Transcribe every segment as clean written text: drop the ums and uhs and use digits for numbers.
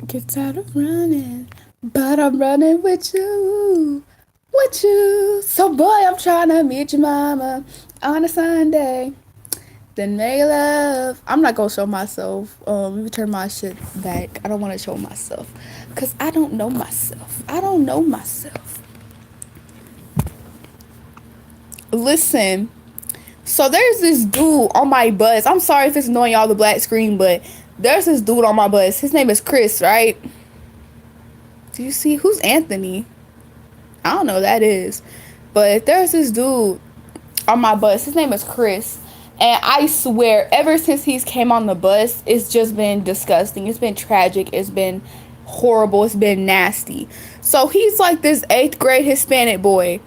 Get tired of running, but I'm running with you. With you. So, boy, I'm trying to meet your mama on a Sunday. Then make love. I'm not gonna show myself. Let me turn my shit back. I don't want to show myself. Because I don't know myself. I don't know myself. Listen. So, there's this dude on my bus. I'm sorry if it's annoying y'all, the black screen, but there's this dude on my bus. His name is Chris, right? Do you see? Who's Anthony? I don't know who that is. But there's this dude on my bus. His name is Chris. And I swear, ever since he's came on the bus, it's just been disgusting. It's been tragic. It's been horrible. It's been nasty. So he's like this 8th grade Hispanic boy.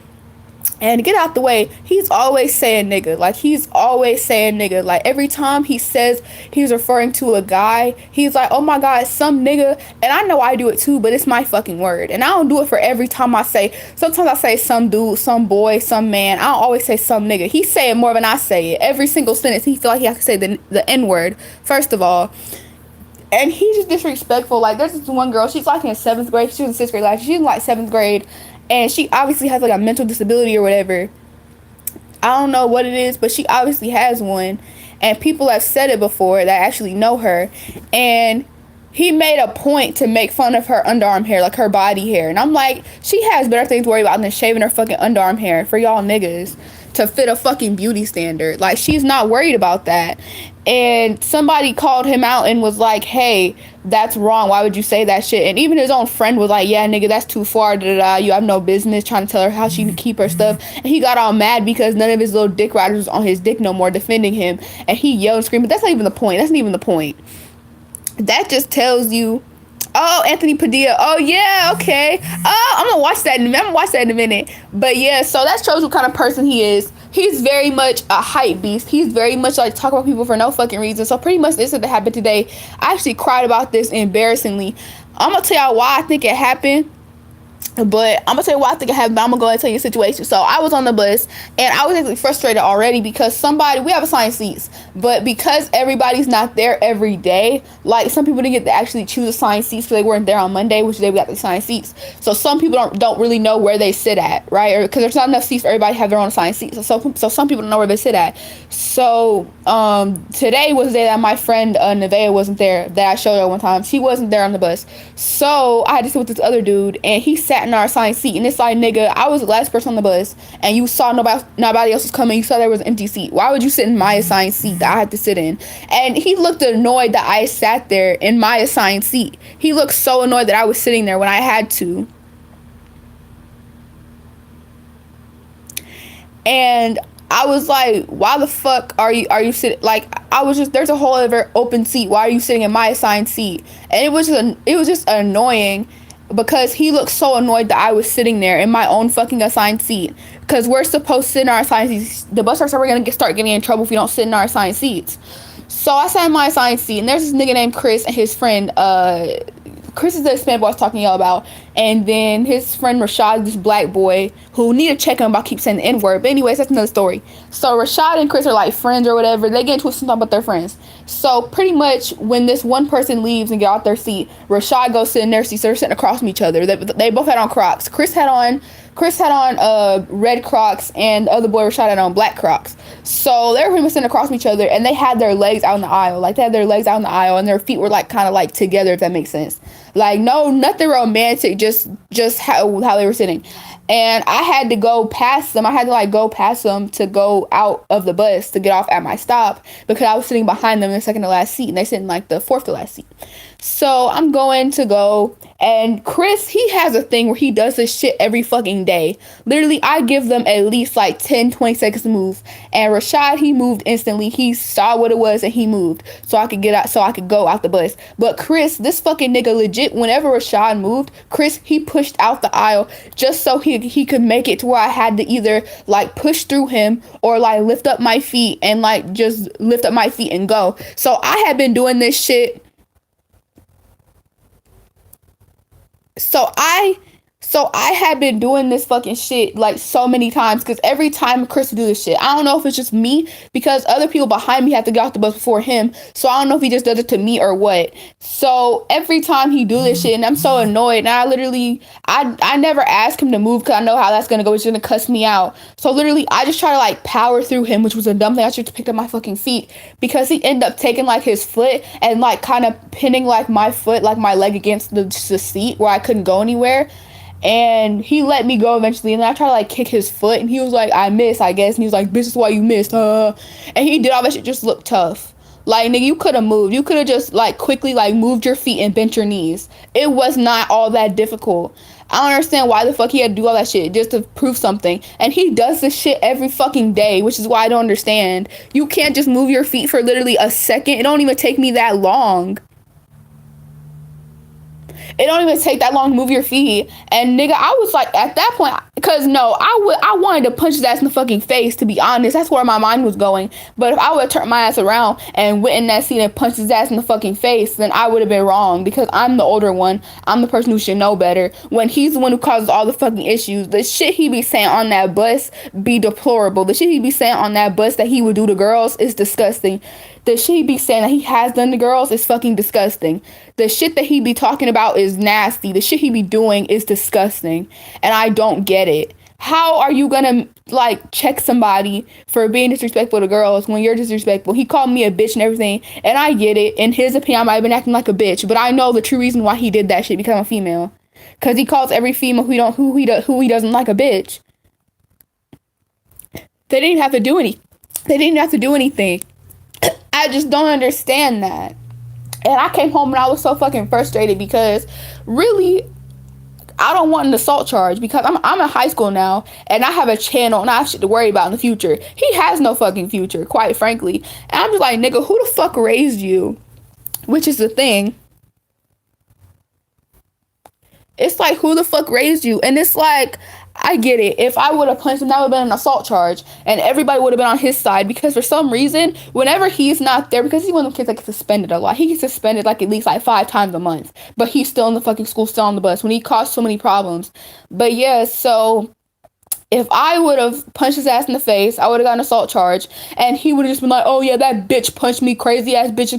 And to get out the way, he's always saying nigga. Like, he's always saying nigga. Like, every time he says he's referring to a guy, he's like, oh my God, some nigga. And I know I do it too, but it's my fucking word. And I don't do it for every time I say. Sometimes I say some dude, some boy, some man. I don't always say some nigga. He say it more than I say it. Every single sentence, he feel like he has to say the N word, first of all. And he's just disrespectful. Like, there's this one girl, she's like in 7th grade. She was in 6th grade. Like, she's in like 7th grade. And she obviously has like a mental disability or whatever. I don't know what it is, but she obviously has one. And people have said it before that actually know her. And he made a point to make fun of her underarm hair, like her body hair. And I'm like, she has better things to worry about than shaving her fucking underarm hair for y'all niggas to fit a fucking beauty standard. Like, she's not worried about that. And somebody called him out and was like, hey, that's wrong. Why would you say that shit? And even his own friend was like, yeah, nigga, that's too far. Da, da, da. You have no business trying to tell her how she can keep her stuff. And he got all mad because none of his little dick riders was on his dick no more defending him. And he yelled and screamed. But that's not even the point. That's not even the point. That just tells you, oh, Anthony Padilla. Oh yeah, okay. Oh, I'm gonna watch that. I'm gonna watch that in a minute. But yeah, so that shows what kind of person he is. He's very much a hype beast. He's very much like talk about people for no fucking reason. So pretty much this is that happened today. I actually cried about this embarrassingly. I'm gonna tell y'all why I think it happened. But I'm gonna tell you what I think happened. But I'm gonna go ahead and tell you the situation. So I was on the bus and I was actually frustrated already because we have assigned seats, but because everybody's not there every day, like some people didn't get to actually choose assigned seats because they weren't there on Monday, which day we got the assigned seats. So some people don't really know where they sit at, right? Or because there's not enough seats for everybody to have their own assigned seats. So some people don't know where they sit at. So today was the day that my friend Nevaeh wasn't there, that I showed her one time. She wasn't there on the bus. So I had to sit with this other dude and he sat in our assigned seat. And it's like, nigga, I was the last person on the bus and you saw nobody else was coming. You saw there was an empty seat. Why would you sit in my assigned seat that I had to sit in? And he looked annoyed that I sat there in my assigned seat. He looked so annoyed that I was sitting there when I had to. And I was like, why the fuck are you sitting? Like, I was just, there's a whole other open seat. Why are you sitting in my assigned seat? And it was just annoying because he looked so annoyed that I was sitting there in my own fucking assigned seat. Because we're supposed to sit in our assigned seats. The bus driver said we're gonna start getting in trouble if we don't sit in our assigned seats. So I sat in my assigned seat, and there's this nigga named Chris and his friend, Chris is the Hispanic boy I was talking to y'all about. And then his friend Rashad, this black boy, who need to check him about keep saying the N-word. But anyways, that's another story. So Rashad and Chris are like friends or whatever. They get into it sometimes about their friends. So pretty much when this one person leaves and get out their seat, Rashad goes sit in their seat. So they're sitting across from each other. They both had on Crocs. Chris had on red Crocs and the other boy Rashad had on black Crocs. So they were pretty much sitting across from each other and they had their legs out in the aisle. Like they had their legs out in the aisle and their feet were like kind of like together, if that makes sense. Like, no, nothing romantic, just how they were sitting. And I had to go past them. I had to like go past them to go out of the bus to get off at my stop because I was sitting behind them in the second to last seat and they sit in like the fourth to last seat. So I'm going to go, and Chris, he has a thing where he does this shit every fucking day. Literally, I give them at least like 10, 20 seconds to move. And Rashad, he moved instantly. He saw what it was and he moved so I could get out, so I could go out the bus. But Chris, this fucking nigga legit, whenever Rashad moved, Chris, he pushed out the aisle just so he could make it to where I had to either like push through him or like lift up my feet and like just lift up my feet and go. So I had been doing this shit. So So I had been doing this fucking shit like so many times because every time Chris would do this shit, I don't know if it's just me because other people behind me have to get off the bus before him. So I don't know if he just does it to me or what. So every time he do this shit, and I'm so annoyed. And I never ask him to move because I know how that's gonna go. It's gonna cuss me out. So literally, I just try to like power through him, which was a dumb thing. I should have picked up my fucking feet because he ended up taking like his foot and like kind of pinning like my foot, like my leg against the seat where I couldn't go anywhere. And he let me go eventually, and then I tried to like kick his foot, and he was like, I missed, I guess. And he was like, bitch, this is why you missed, And he did all that shit, just look tough. Like, nigga, you could have moved. You could have just like quickly like moved your feet and bent your knees. It was not all that difficult. I don't understand why the fuck he had to do all that shit just to prove something. And he does this shit every fucking day, which is why I don't understand. You can't just move your feet for literally a second. It don't even take me that long. It don't even take that long to move your feet. And nigga, I was like, at that point, because no, I wanted to punch his ass in the fucking face, to be honest. That's where my mind was going. But if I would have turned my ass around and went in that seat and punched his ass in the fucking face, then I would have been wrong because I'm the older one. I'm the person who should know better. When he's the one who causes all the fucking issues, the shit he be saying on that bus be deplorable. The shit he be saying on that bus that he would do to girls is disgusting. The shit he be saying that he has done to girls is fucking disgusting. The shit that he be talking about is nasty. The shit he be doing is disgusting. And I don't get it. How are you gonna, like, check somebody for being disrespectful to girls when you're disrespectful? He called me a bitch and everything, and I get it. In his opinion, I might have been acting like a bitch, but I know the true reason why he did that shit because I'm a female. Because he calls every female who he doesn't like a bitch. They didn't have to do anything. They didn't have to do anything. I just don't understand that. And I came home and I was so fucking frustrated because really, I don't want an assault charge because I'm in high school now and I have a channel and I have shit to worry about in the future. He has no fucking future, quite frankly. And I'm just like, nigga, who the fuck raised you? Which is the thing. It's like, who the fuck raised you? And it's like, I get it. If I would have punched him, that would have been an assault charge. And everybody would have been on his side. Because for some reason, whenever he's not there, because he's one of the kids that gets suspended a lot. He gets suspended like at least like 5 times a month. But he's still in the fucking school, still on the bus. When he caused so many problems. But yeah, so if I would have punched his ass in the face, I would have got an assault charge. And he would have just been like, oh yeah, that bitch punched me, crazy ass bitch,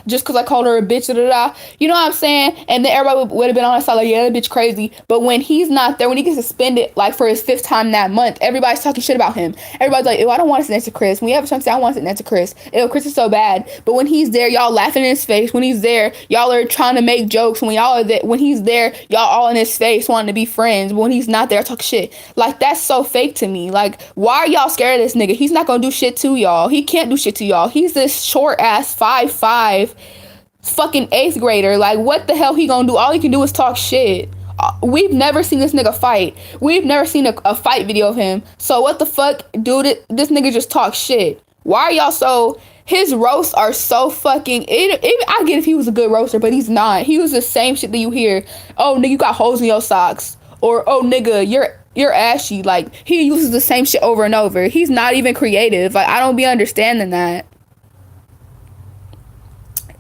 just because I called her a bitch, da da da. You know what I'm saying? And then everybody would have been on his side like, yeah, that bitch crazy. But when he's not there, when he gets suspended, like for his 5th time that month, everybody's talking shit about him. Everybody's like, ew, I don't want to sit next to Chris. When you have a chance to say, I want to sit next to Chris. Ew, Chris is so bad. But when he's there, y'all laughing in his face. When he's there, y'all are trying to make jokes. When y'all are there, when he's there, y'all all in his face wanting to be friends. But when he's not there, talk shit. Like, that's so fake to me. Like, why are y'all scared of this nigga? He's not gonna do shit to y'all. He can't do shit to y'all. He's this short ass 5'5" fucking 8th grader. Like, what the hell he gonna do? All he can do is talk shit. We've never seen this nigga fight. We've never seen a fight video of him. So what the fuck, dude? This nigga just talks shit. Why are y'all so... His roasts are so fucking... I get if he was a good roaster, but he's not. He was the same shit that you hear. Oh, nigga, you got holes in your socks. Or, oh, nigga, you're ashy. Like, he uses the same shit over and over. He's not even creative. Like, I don't be understanding that.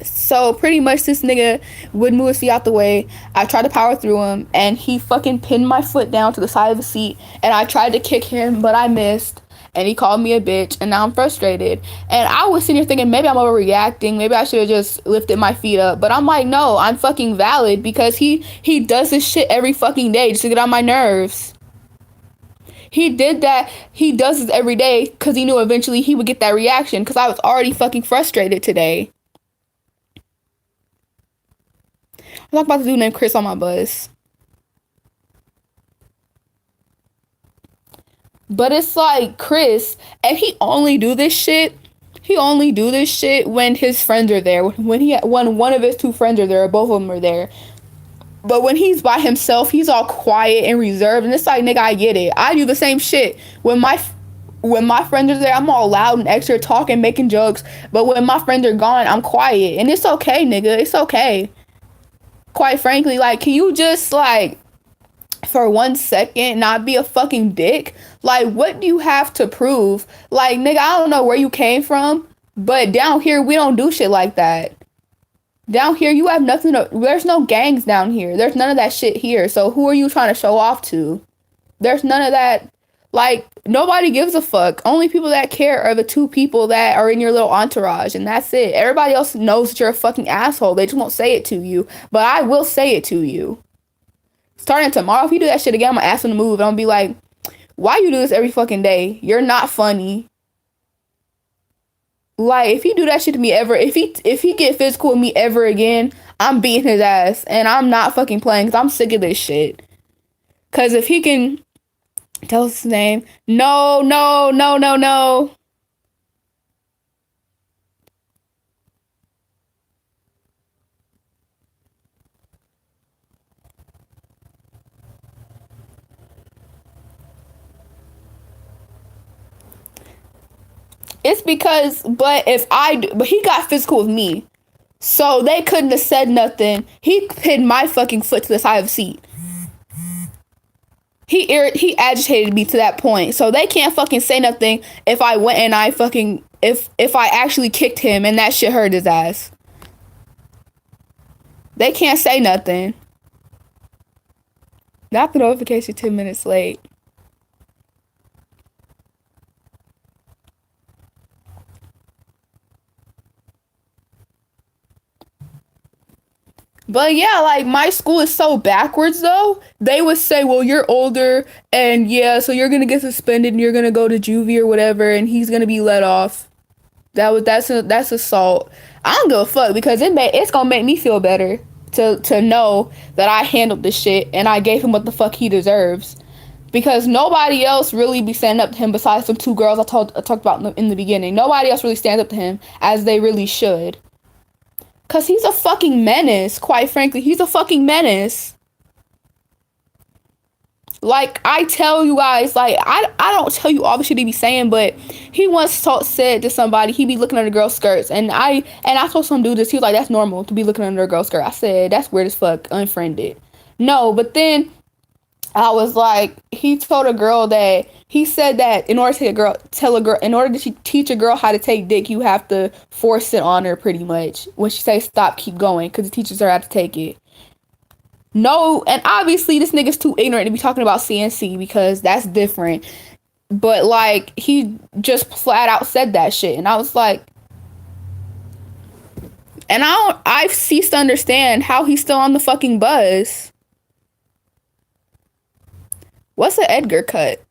So pretty much this nigga would move his feet out the way. I tried to power through him and he fucking pinned my foot down to the side of the seat and I tried to kick him, but I missed. And he called me a bitch and now I'm frustrated. And I was sitting here thinking maybe I'm overreacting. Maybe I should have just lifted my feet up. But I'm like, no, I'm fucking valid because he does this shit every fucking day just to get on my nerves. He did that. He does this every day because he knew eventually he would get that reaction because I was already fucking frustrated today. I'm talking about the dude named Chris on my bus. But it's like Chris, and he only do this shit when his friends are there. When one of his 2 friends are there, or both of them are there. But when he's by himself, he's all quiet and reserved. And it's like, nigga, I get it. I do the same shit. When my friends are there, I'm all loud and extra, talking, making jokes. But when my friends are gone, I'm quiet. And it's okay, nigga. It's okay. Quite frankly, like, can you just, like, for 1 second not be a fucking dick? Like, what do you have to prove? Like, nigga, I don't know where you came from, but down here we don't do shit like that. Down here, you have nothing to, there's no gangs down here. There's none of that shit here. So who are you trying to show off to? There's none of that. Like, nobody gives a fuck. Only people that care are the two people that are in your little entourage, and that's it. Everybody else knows that you're a fucking asshole. They just won't say it to you. But I will say it to you. Starting tomorrow, if you do that shit again, I'm gonna ask him to move. And I'm gonna be like, why you do this every fucking day? You're not funny. Like, if he do that shit to me ever, if he get physical with me ever again, I'm beating his ass. And I'm not fucking playing, because I'm sick of this shit. Because if he can... Tell us his name. No, no, no, no, no. It's because, but he got physical with me. So they couldn't have said nothing. He pinned my fucking foot to the side of the seat. He agitated me to that point. So they can't fucking say nothing if I went and I fucking, if I actually kicked him and that shit hurt his ass. They can't say nothing. Not the notification 10 minutes late. But yeah, like, my school is so backwards though. They would say, well, you're older and yeah, so you're gonna get suspended and you're gonna go to juvie or whatever and he's gonna be let off. That's assault. I don't give a fuck because it's gonna make me feel better to know that I handled this shit and I gave him what the fuck he deserves. Because nobody else really be standing up to him besides the two girls I talked about in the beginning. Nobody else really stands up to him as they really should. Because he's a fucking menace, quite frankly. He's a fucking menace. Like, I tell you guys, like, I don't tell you all the shit he be saying, but he once said to somebody, he be looking under girls' skirts. And I told some dude this, he was like, that's normal to be looking under a girl's skirt. I said, that's weird as fuck, unfriended. No, but then I was like, he told a girl that, he said that in order to teach a girl how to take dick, you have to force it on her pretty much. When she says stop, keep going, because it teaches her how to take it. No, and obviously this nigga's too ignorant to be talking about CNC because that's different. But like, he just flat out said that shit, and I was like, and I've ceased to understand how he's still on the fucking bus. What's an Edgar cut?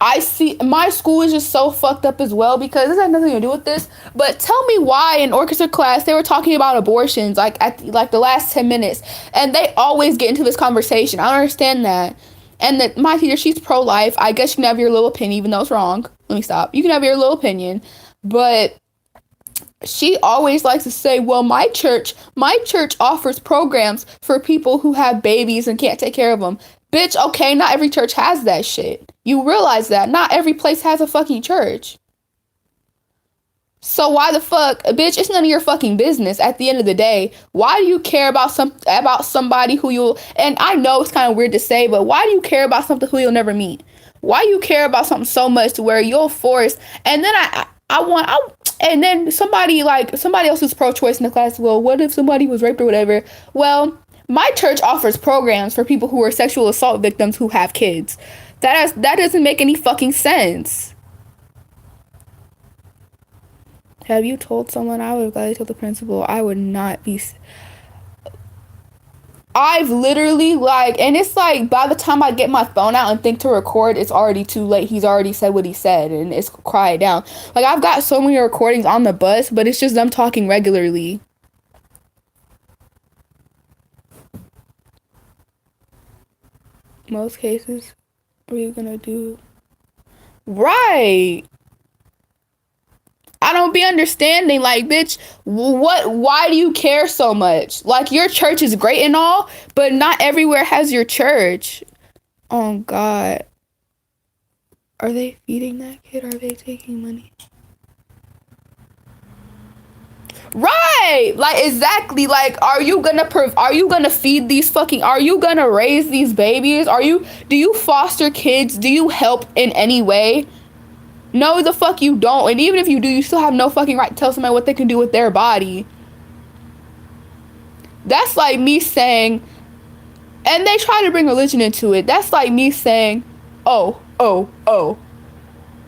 I see my school is just so fucked up as well because this has nothing to do with this. But tell me why in orchestra class they were talking about abortions like at the last 10 minutes, and they always get into this conversation. I don't understand that. And that my teacher, she's pro-life. I guess you can have your little opinion, even though it's wrong. Let me stop. You can have your little opinion, but she always likes to say, well, my church offers programs for people who have babies and can't take care of them. Bitch, okay, not every church has that shit. You realize that. Not every place has a fucking church. So why the fuck, bitch, it's none of your fucking business at the end of the day. Why do you care about somebody who you'll, and I know it's kind of weird to say, but why do you care about something who you'll never meet? Why do you care about something so much to where you'll force, and then and then somebody else who's pro-choice in the class, well, what if somebody was raped or whatever? Well, my church offers programs for people who are sexual assault victims who have kids. That doesn't make any fucking sense. Have you told someone? I would have gladly told the principal. I would not be. I've literally, like, and it's like, by the time I get my phone out and think to record, it's already too late. He's already said what he said, and it's quiet down. Like, I've got so many recordings on the bus, but it's just them talking regularly. Most cases, what are you gonna do? Right. I don't be understanding, like, bitch, why do you care so much? Like, your church is great and all, but not everywhere has your church. Oh, God. Are they feeding that kid? Or are they taking money? Right. Like, exactly. Like, are you gonna feed these fucking, are you gonna raise these babies? Do you foster kids? Do you help in any way? No, the fuck you don't. And even if you do, you still have no fucking right to tell somebody what they can do with their body. That's like me saying, and they try to bring religion into it. That's like me saying, oh,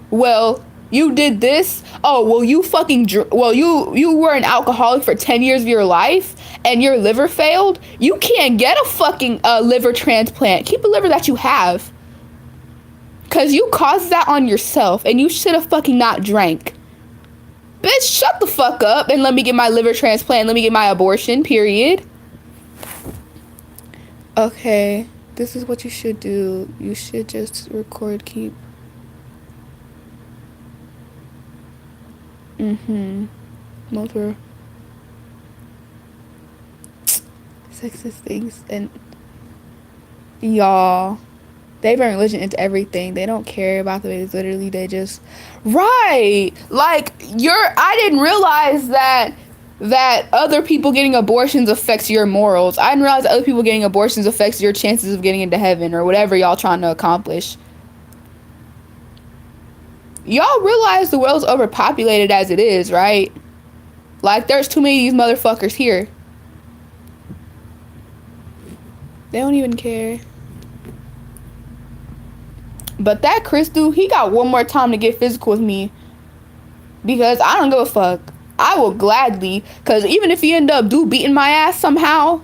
well, you did this. Oh, well, you fucking, you were an alcoholic for 10 years of your life and your liver failed. You can't get a fucking liver transplant. Keep the liver that you have. Because you caused that on yourself and you should have fucking not drank. Bitch, shut the fuck up and let me get my liver transplant. Let me get my abortion, period. Okay, this is what you should do. You should just record, keep. Multiple sexist things. And y'all, they bring religion into everything. They don't care about the babies. Literally, they just, right. Like, I didn't realize that other people getting abortions affects your morals. I didn't realize that other people getting abortions affects your chances of getting into heaven or whatever y'all trying to accomplish. Y'all realize the world's overpopulated as it is, right? Like, there's too many of these motherfuckers here. They don't even care. But that Chris dude, he got one more time to get physical with me. Because I don't give a fuck. I will gladly, because even if he end up beating my ass somehow,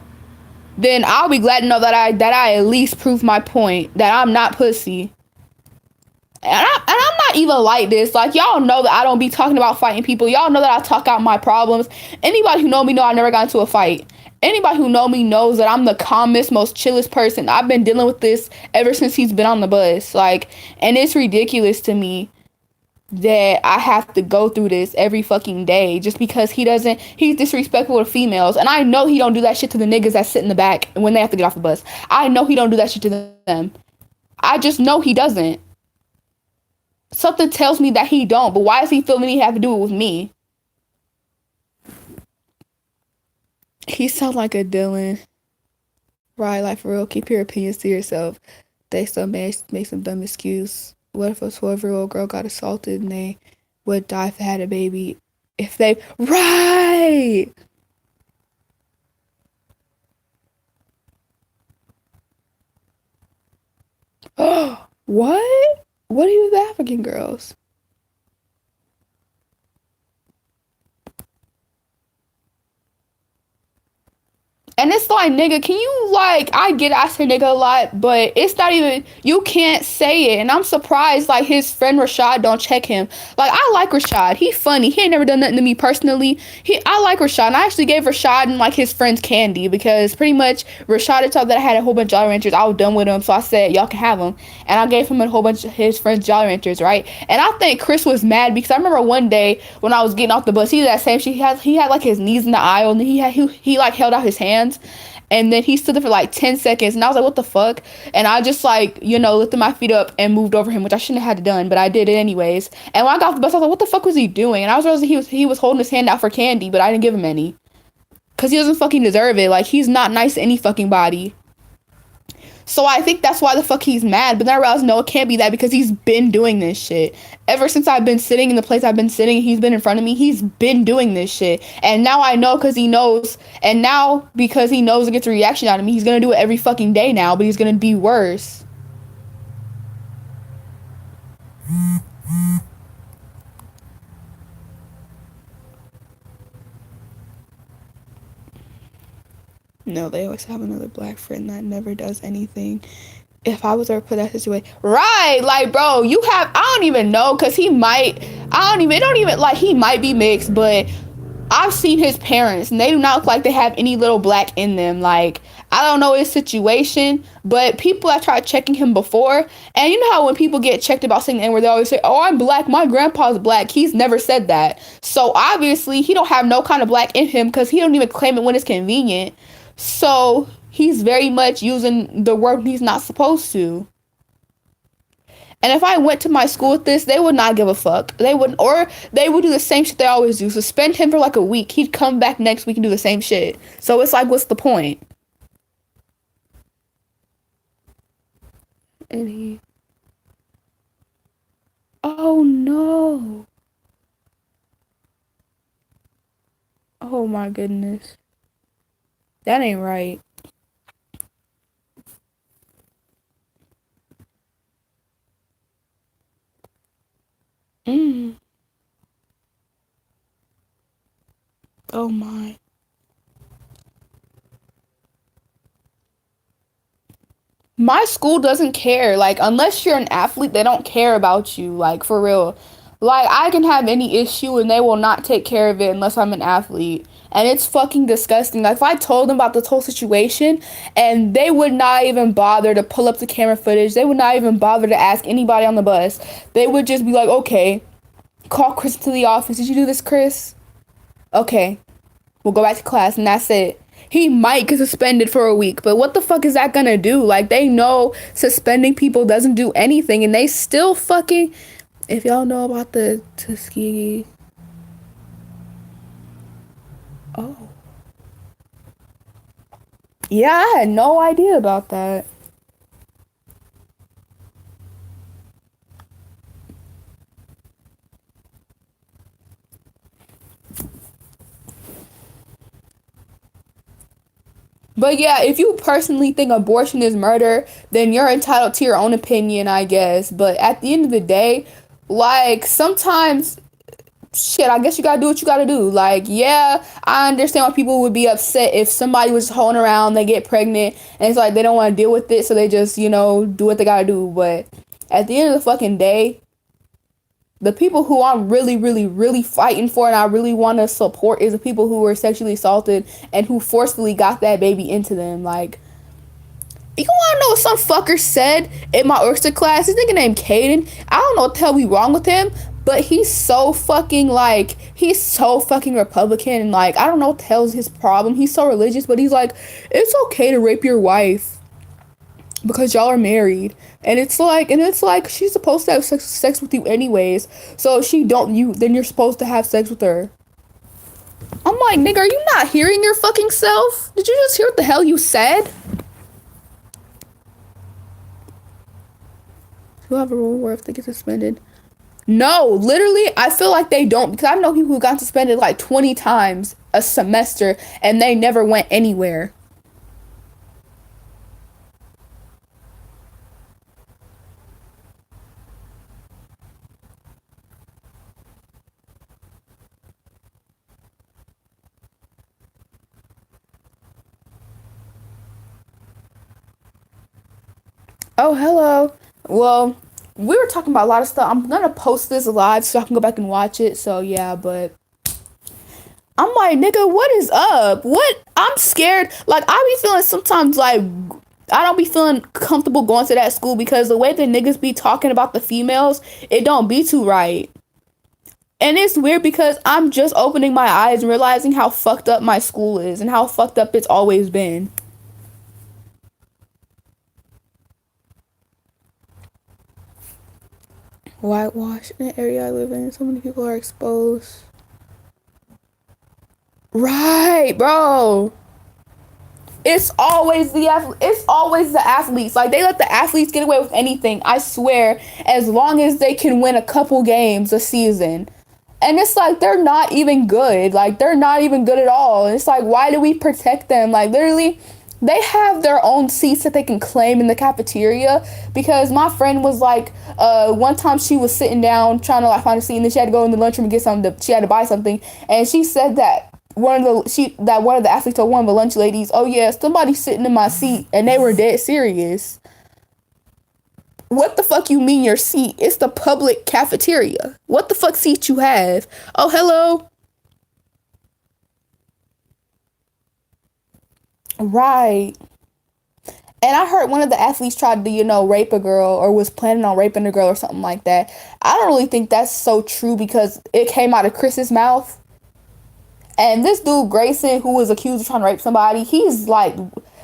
then I'll be glad to know that I at least proved my point, that I'm not pussy. And I'm not even like this. Like, y'all know that I don't be talking about fighting people. Y'all know that I talk out my problems. Anybody who know me know I never got into a fight. Anybody who know me knows that I'm the calmest, most chillest person. I've been dealing with this ever since he's been on the bus. Like, and it's ridiculous to me that I have to go through this every fucking day just because he's disrespectful to females. And I know he don't do that shit to the niggas that sit in the back when they have to get off the bus. I know he don't do that shit to them. I just know he doesn't. Something tells me that he don't, but why does he feel the need to have to do it with me? He sounds like a Dylan. Right, like for real, keep your opinions to yourself. They still make some dumb excuse. What if a 12-year-old girl got assaulted and they would die if they had a baby? If they... Right! What? What do you do with African girls? And it's like, nigga, can you, like, I get asked her nigga a lot, but it's not even, you can't say it. And I'm surprised, like, his friend Rashad don't check him. Like, I like Rashad. He funny. He ain't never done nothing to me personally. I like Rashad. And I actually gave Rashad and, like, his friends candy because pretty much Rashad had told that I had a whole bunch of Jolly Ranchers. I was done with them. So I said, y'all can have them. And I gave him a whole bunch of his friends Jolly Ranchers, right? And I think Chris was mad because I remember one day when I was getting off the bus, he did that same shit. He had like his knees in the aisle and he like held out his hands. And then he stood there for like 10 seconds. And I was like, what the fuck? And I just like, lifted my feet up and moved over him, which I shouldn't have had done, but I did it anyways. And when I got off the bus, I was like, what the fuck was he doing? And I was realizing he was holding his hand out for candy, but I didn't give him any. Because he doesn't fucking deserve it. Like, he's not nice to any fucking body. So I think that's why the fuck he's mad. But then I realized, no, it can't be that because he's been doing this shit. Ever since I've been sitting in the place I've been sitting, he's been in front of me. He's been doing this shit. And now I know because he knows. And now because he knows it gets a reaction out of me, he's going to do it every fucking day now. But he's going to be worse. No, they always have another black friend that never does anything. If I was ever put that situation, right? Like, bro, I don't even know, cause he might be mixed, but I've seen his parents, and they do not look like they have any little black in them. Like, I don't know his situation, but people have tried checking him before, and you know how when people get checked about saying the N-word, they always say, "Oh, I'm black. My grandpa's black." He's never said that, so obviously he don't have no kind of black in him, cause he don't even claim it when it's convenient. So he's very much using the word he's not supposed to. And if I went to my school with this, they would not give a fuck. They would do the same shit they always do. Suspend him for like a week. He'd come back next week and do the same shit. So it's like, what's the point? And Oh no. Oh my goodness. That ain't right. Mm. Oh my. My school doesn't care. Like, unless you're an athlete, they don't care about you. Like, for real. Like, I can have any issue and they will not take care of it unless I'm an athlete. And it's fucking disgusting. Like, if I told them about this whole situation and they would not even bother to pull up the camera footage, they would not even bother to ask anybody on the bus. They would just be like, okay, call Chris to the office. Did you do this, Chris? Okay, we'll go back to class and that's it. He might get suspended for a week, but what the fuck is that gonna do? Like, they know suspending people doesn't do anything and they still fucking. If y'all know about the Tuskegee. Oh. Yeah, I had no idea about that. But yeah, if you personally think abortion is murder, then you're entitled to your own opinion, I guess. But at the end of the day, like, sometimes shit, I guess you gotta do what you gotta do. Like, yeah, I understand why people would be upset if somebody was holding around, they get pregnant, and it's like they don't want to deal with it, so they just, do what they gotta do. But at the end of the fucking day, the people who I'm really, really, really fighting for and I really want to support is the people who were sexually assaulted and who forcefully got that baby into them. Like, you want to know what some fucker said in my orchestra class? This nigga named Caden. I don't know what the hell be wrong with him, but he's so fucking Republican. And, like, I don't know what the hell's his problem. He's so religious, but he's like, it's okay to rape your wife because y'all are married. And it's like she's supposed to have sex with you anyways. So if she don't, then you're supposed to have sex with her. I'm like, nigga, are you not hearing your fucking self? Did you just hear what the hell you said? You have a rule where if they get suspended. No, literally, I feel like they don't because I know people who got suspended like 20 times a semester and they never went anywhere. Oh, hello. Well, we were talking about a lot of stuff. I'm gonna post this live so I can go back and watch it. So yeah, but I'm like, nigga, what is up? What? I'm scared. Like, I be feeling sometimes like I don't be feeling comfortable going to that school because the way the niggas be talking about the females, it don't be too right. And it's weird because I'm just opening my eyes and realizing how fucked up my school is and how fucked up it's always been. Whitewash in the area I live in. So many people are exposed. Right, bro. It's always the athletes. Like, they let the athletes get away with anything. I swear, as long as they can win a couple games a season. And it's like they're not even good. Like, they're not even good at all. And it's like, why do we protect them? Like, literally, they have their own seats that they can claim in the cafeteria. Because my friend was like, one time she was sitting down trying to like find a seat, and then she had to go in the lunchroom and get something. She had to buy something, and she said that one of the athletes told one of the lunch ladies, "Oh yeah, somebody's sitting in my seat," and they were dead serious. What the fuck you mean your seat? It's the public cafeteria. What the fuck seat you have? Oh, hello. Right. And I heard one of the athletes tried to, rape a girl or was planning on raping a girl or something like that. I don't really think that's so true because it came out of Chris's mouth. And this dude, Grayson, who was accused of trying to rape somebody, he's like,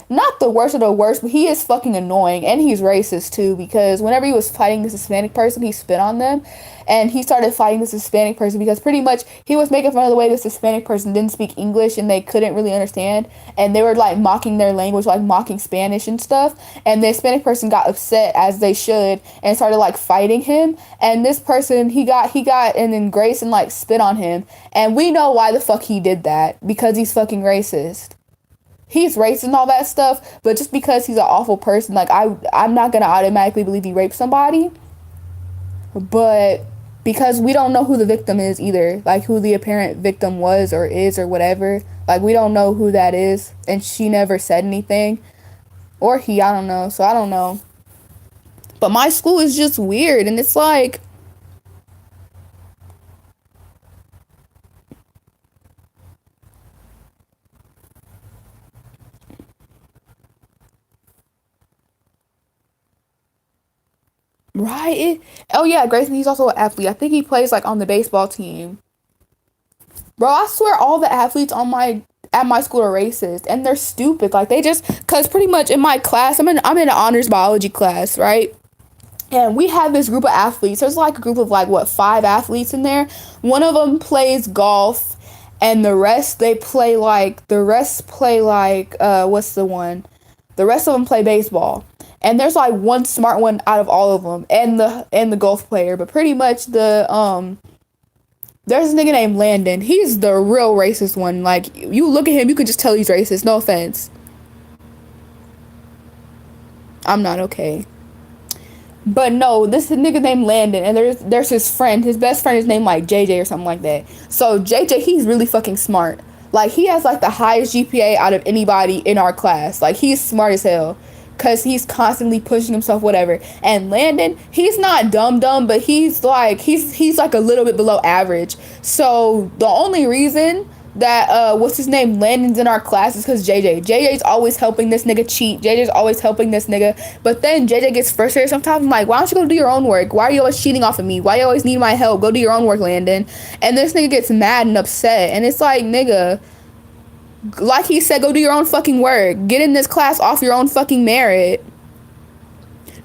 not the worst of the worst, but he is fucking annoying, and he's racist too, because whenever he was fighting this Hispanic person, he spit on them, and he started fighting this Hispanic person because pretty much he was making fun of the way this Hispanic person didn't speak English and they couldn't really understand, and they were like mocking their language, like mocking Spanish and stuff, and the Hispanic person got upset, as they should, and started like fighting him, and this person, he got and then Grayson like spit on him, and we know why the fuck he did that, because he's fucking racist. He's racist and all that stuff, but just because he's an awful person, like I'm not gonna automatically believe he raped somebody. But because we don't know who the victim is either, like who the apparent victim was or is or whatever, like we don't know who that is, and she never said anything, or he, I don't know, so I don't know. But my school is just weird, and it's like, right? Oh yeah, Grayson, he's also an athlete. I think he plays like on the baseball team. Bro, I swear all the athletes on my at my school are racist, and they're stupid. Like they just, cause pretty much in my class, I'm in an honors biology class, right? And we have this group of athletes. There's like a group of like what, 5 athletes in there. One of them plays golf, and the rest play like what's the one? The rest of them play baseball. And there's like one smart one out of all of them, and the golf player. But pretty much there's a nigga named Landon. He's the real racist one. Like you look at him, you could just tell he's racist. No offense. I'm not okay. But no, this is a nigga named Landon, and there's his friend. His best friend is named like JJ or something like that. So JJ, he's really fucking smart. Like he has like the highest GPA out of anybody in our class. Like he's smart as hell, cause he's constantly pushing himself, whatever. And Landon, he's not dumb, but he's like a little bit below average. So the only reason that what's his name, Landon's in our class is because JJ's always helping this nigga cheat. JJ's always helping this nigga. But then JJ gets frustrated sometimes. I'm like, why don't you go do your own work? Why are you always cheating off of me? Why you always need my help? Go do your own work, Landon. And this nigga gets mad and upset, and it's like, nigga, like he said, go do your own fucking work. Get in this class off your own fucking merit.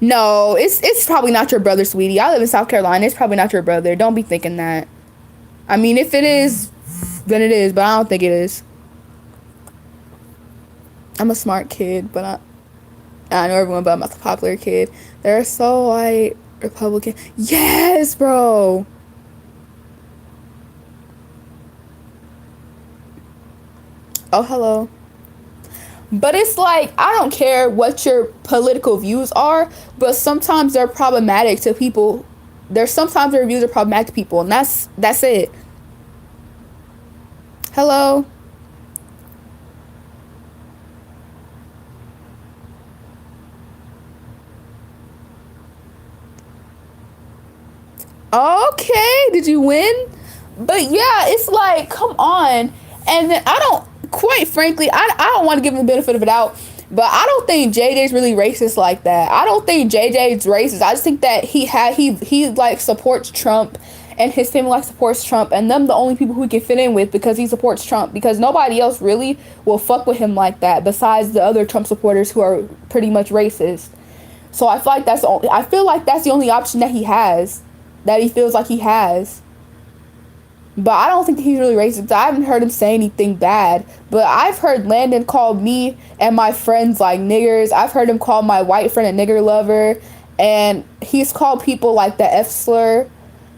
No, it's probably not your brother, sweetie. I live in South Carolina. It's probably not your brother. Don't be thinking that. I mean, if it is, then it is, but I don't think it is. I'm a smart kid, but I know everyone, but I'm not the popular kid. They're so white, Republican. Yes, bro. Oh, hello. But it's like, I don't care what your political views are, but sometimes they're problematic to people. There's sometimes their views are problematic to people, and that's it. Hello. Okay, did you win? But yeah, it's like, come on. And then I don't, quite frankly, I don't want to give him the benefit of the doubt, but I don't think JJ's really racist like that. I don't think JJ's racist. I just think that he like supports Trump, and his family like supports Trump, and them the only people who he can fit in with, because he supports Trump, because nobody else really will fuck with him like that besides the other Trump supporters who are pretty much racist. So I feel like that's the only option that he has, that he feels like he has. But I don't think that he's really racist. I haven't heard him say anything bad. But I've heard Landon call me and my friends like niggers. I've heard him call my white friend a nigger lover. And he's called people like the F slur,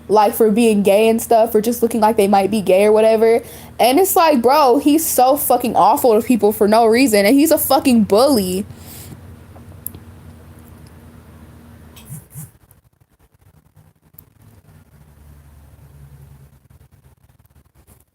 like for being gay and stuff, or just looking like they might be gay or whatever. And it's like, bro, he's so fucking awful to people for no reason. And he's a fucking bully.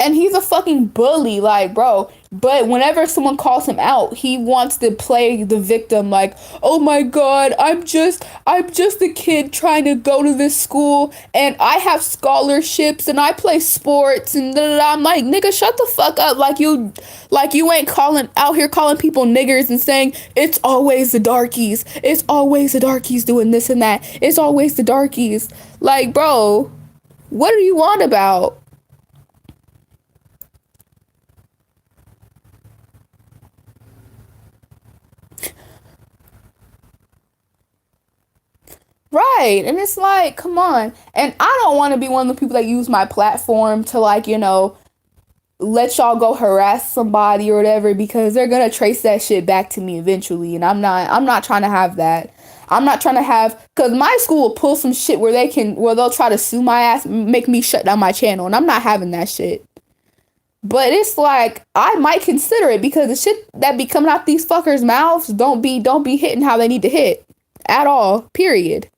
And he's a fucking bully, like, bro. But whenever someone calls him out, he wants to play the victim, like, oh my god, I'm just a kid trying to go to this school, and I have scholarships, and I play sports, and da, da, da. I'm like, nigga, shut the fuck up. Like you ain't calling out here calling people niggers and saying it's always the darkies. It's always the darkies doing this and that. It's always the darkies. Like, bro, what are you on about? Right. And it's like, come on. And I don't want to be one of the people that use my platform to, like, let y'all go harass somebody or whatever, because they're gonna trace that shit back to me eventually, and I'm not trying to have that. I'm not trying to have, because my school will pull some shit where they'll try to sue my ass, make me shut down my channel, and I'm not having that shit. But it's like, I might consider it, because the shit that be coming out these fuckers' mouths don't be hitting how they need to hit at all. Period.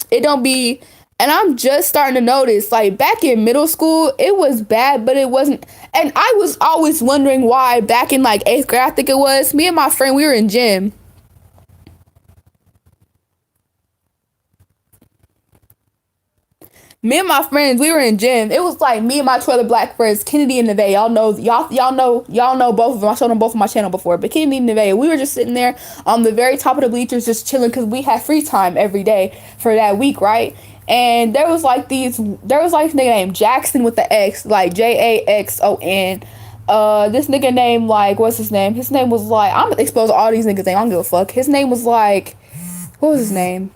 It don't be. And I'm just starting to notice, like, back in middle school, it was bad, but it wasn't. And I was always wondering why, back in like 8th grade, I think it was, me and my friend, we were in gym. Me and my friends, we were in gym. It was like me and my two other black friends, Kennedy and Nevaeh. Y'all know both of them. I showed them both on my channel before. But Kennedy and Nevaeh, we were just sitting there on the very top of the bleachers, just chilling, because we had free time every day for that week, right? And there was like this nigga named Jackson with the X, like Jaxon. This nigga named, like, what's his name? His name was like, I'm gonna expose all these niggas' names. I don't give a fuck. His name was like, what was his name?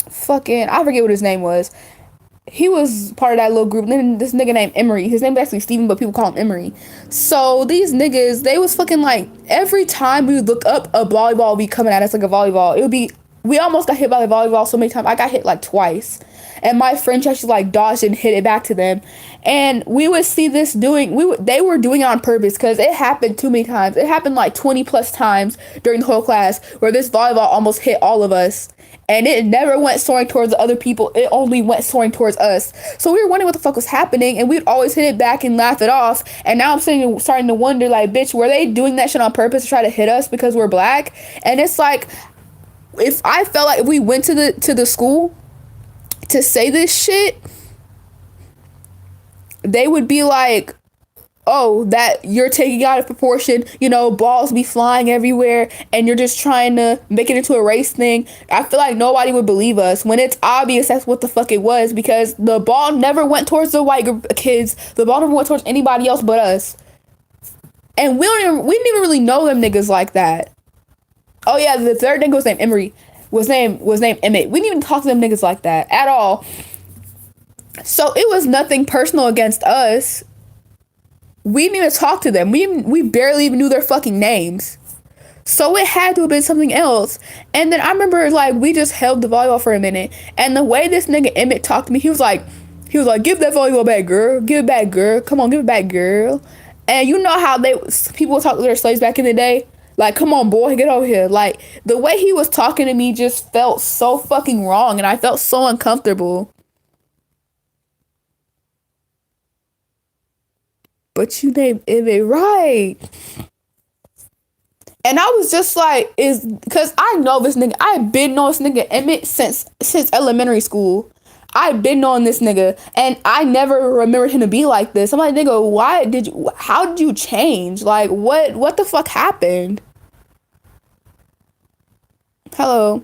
Fucking, I forget what his name was. He was part of that little group. Then this nigga named Emery. His name is actually Steven, but people call him Emery. So these niggas, they was fucking like, every time we would look up, a volleyball would be coming at us, like a volleyball. It would be, we almost got hit by the volleyball so many times. I got hit like twice. And my friend actually like dodged and hit it back to them. And we would see this they were doing it on purpose, because it happened too many times. It happened like 20 plus times during the whole class, where this volleyball almost hit all of us. And it never went soaring towards the other people. It only went soaring towards us. So we were wondering what the fuck was happening, and we'd always hit it back and laugh it off. And now I'm starting to wonder, like, bitch, were they doing that shit on purpose to try to hit us because we're black? And it's like, if I felt like if we went to the school to say this shit, they would be like, oh, that you're taking out of proportion, balls be flying everywhere, and you're just trying to make it into a race thing. I feel like nobody would believe us, when it's obvious that's what the fuck it was, because the ball never went towards the white group of kids. The ball never went towards anybody else but us. And we didn't even really know them niggas like that. Oh yeah, the third nigga was named Emery. Was named Emmett. We didn't even talk to them niggas like that at all. So it was nothing personal against us. We didn't even talk to them. We barely even knew their fucking names. So it had to have been something else. And then I remember, like, we just held the volleyball for a minute. And the way this nigga Emmett talked to me, he was like, give that volleyball back, girl. Give it back, girl. Come on, give it back, girl. And you know how people talk to their slaves back in the day? Like, come on, boy, get over here. Like, the way he was talking to me just felt so fucking wrong. And I felt so uncomfortable. But you named Emmett, right? And I was just like, because I know this nigga. I've been knowing this nigga Emmett since elementary school. I've been knowing this nigga, and I never remembered him to be like this. I'm like, nigga, how did you change? Like, what the fuck happened? Hello.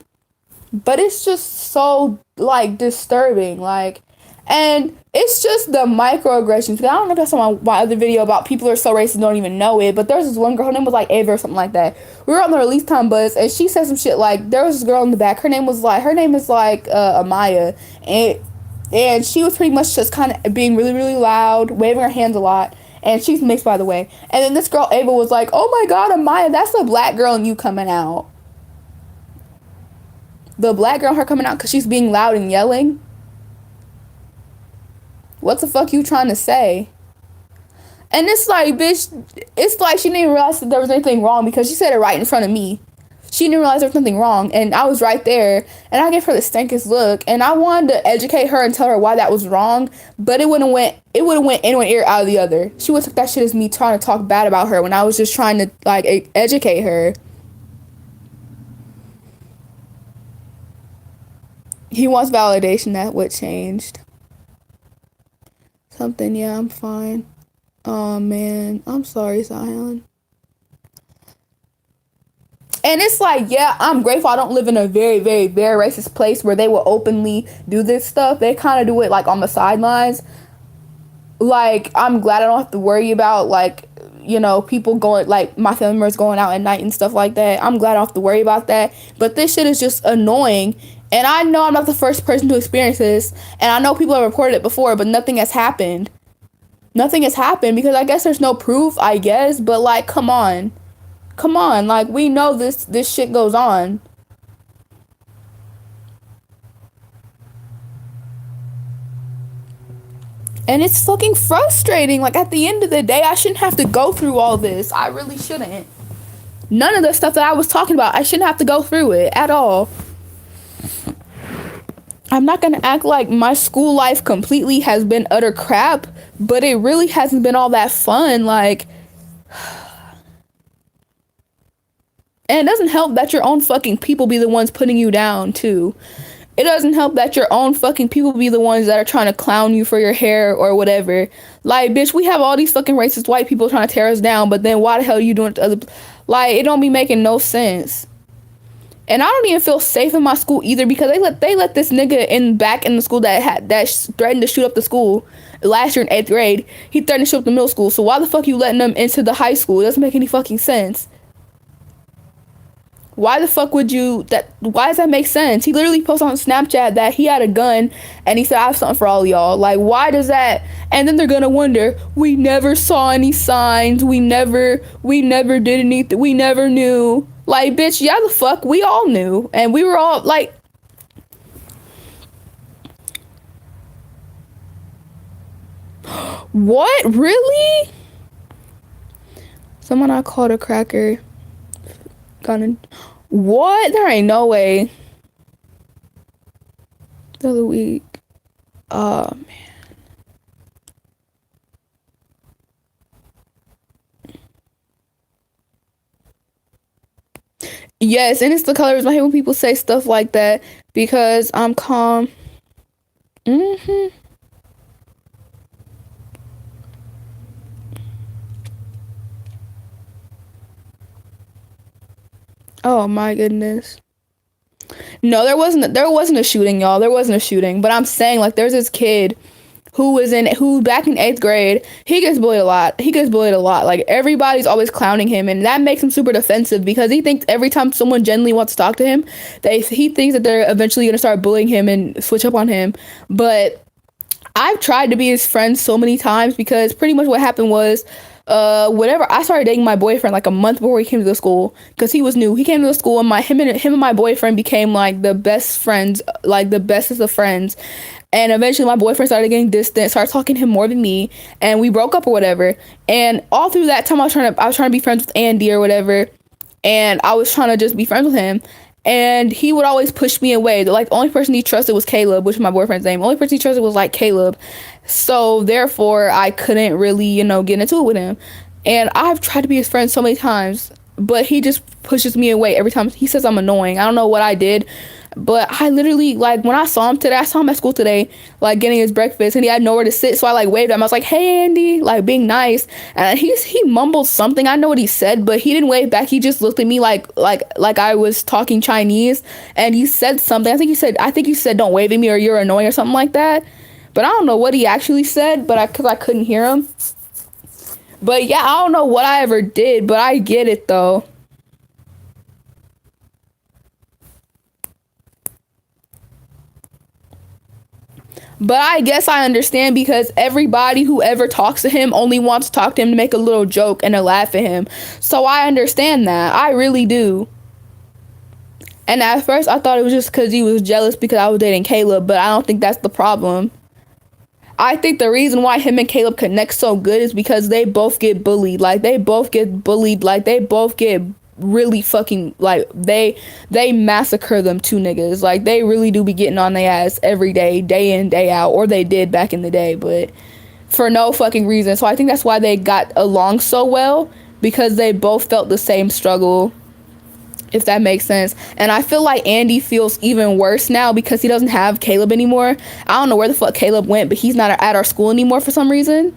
But it's just so, like, disturbing, like, and it's just the microaggressions. I don't know if that's on my other video about people are so racist don't even know it, but there's this one girl, her name was like Ava or something like that. We were on the release time bus, and she said some shit like, there was this girl in the back, her name is like Amaya, and she was pretty much just kind of being really, really loud, waving her hands a lot, and she's mixed, by the way. And then this girl Ava was like, oh my god, Amaya, that's the black girl in you coming out. The black girl, her coming out because she's being loud and yelling. What the fuck you trying to say? And it's like, bitch, it's like she didn't even realize that there was anything wrong, because she said it right in front of me. She didn't realize there was nothing wrong, and I was right there, and I gave her the stankest look, and I wanted to educate her and tell her why that was wrong, but it would have went in one ear out of the other. She would have took that shit as me trying to talk bad about her when I was just trying to, like, educate her. He wants validation that what changed. Something, yeah, I'm fine. Oh, man. I'm sorry, Zion. And it's like, yeah, I'm grateful I don't live in a very, very, very racist place where they will openly do this stuff. They kind of do it, like, on the sidelines. Like, I'm glad I don't have to worry about, like, you know, people going, like my family members going out at night and stuff like that. I'm glad I don't have to worry about that. But this shit is just annoying. And I know I'm not the first person to experience this. And I know people have reported it before, but nothing has happened. Nothing has happened because I guess there's no proof, I guess. But like, come on. Come on. Like, we know this shit goes on. And it's fucking frustrating. Like, at the end of the day, I shouldn't have to go through all this. I really shouldn't. None of the stuff that I was talking about, I shouldn't have to go through it at all. I'm not gonna act like my school life completely has been utter crap, but it really hasn't been all that fun. Like, and it doesn't help that your own fucking people be the ones putting you down, too. It doesn't help that your own fucking people be the ones that are trying to clown you for your hair or whatever. Like, bitch, we have all these fucking racist white people trying to tear us down, but then why the hell are you doing it to other... Like, it don't be making no sense. And I don't even feel safe in my school either because they let this nigga back in the school that threatened to shoot up the school last year in 8th grade. He threatened to shoot up the middle school. So why the fuck you letting them into the high school? It doesn't make any fucking sense. Why the fuck would you why does that make sense? He literally posted on Snapchat that he had a gun and he said, I have something for all of y'all. Like, why does that? And then they're gonna wonder, we never saw any signs, we never did anything, we never knew. Like, bitch, yeah, the fuck, we all knew. And we were all like, what? Really? Someone I called a cracker got in. What? There ain't no way. The other week. Oh, man. Yes, and it's the colors. I hate when people say stuff like that because I'm calm. Oh my goodness. No, there wasn't a shooting, y'all. There wasn't a shooting. But I'm saying, like, there's this kid who back in 8th grade, he gets bullied a lot. Like, everybody's always clowning him, and that makes him super defensive because he thinks every time someone genuinely wants to talk to him, he thinks that they're eventually gonna start bullying him and switch up on him. But I've tried to be his friend so many times because pretty much what happened was whatever, I started dating my boyfriend like a month before he came to the school because he was new. He came to the school and him and my boyfriend became like the best friends, like the bestest of friends. And eventually my boyfriend started getting distant, started talking to him more than me, and we broke up or whatever. And all through that time I was trying to be friends with Andy or whatever, and I was trying to just be friends with him. And he would always push me away. Like, the only person he trusted was Caleb, which is my boyfriend's name. The only person he trusted was, like, Caleb. So, therefore, I couldn't really, get into it with him. And I've tried to be his friend so many times, but he just pushes me away every time. He says I'm annoying. I don't know what I did, but I literally, like, when I saw him at school today, like, getting his breakfast, and he had nowhere to sit, so I, like, waved at him. I was like, hey, Andy, like, being nice, and he mumbled something. I know what he said, but he didn't wave back. He just looked at me like I was talking Chinese, and he said something. I think he said, don't wave at me or you're annoying or something like that, but I don't know what he actually said, but because I couldn't hear him. But, yeah, I don't know what I ever did, but I get it, though. But I guess I understand because everybody who ever talks to him only wants to talk to him to make a little joke and to laugh at him. So I understand that. I really do. And at first I thought it was just because he was jealous because I was dating Caleb, but I don't think that's the problem. I think the reason why him and Caleb connect so good is because they both get bullied. Like, they both get bullied. Like, they both get really fucking, like, they massacre them two niggas. Like, they really do be getting on their ass every day in, day out, or they did back in the day, but for no fucking reason. So I think that's why they got along so well, because they both felt the same struggle, if that makes sense. And I feel like Andy feels even worse now because he doesn't have Caleb anymore. I don't know where the fuck Caleb went, but he's not at our school anymore for some reason.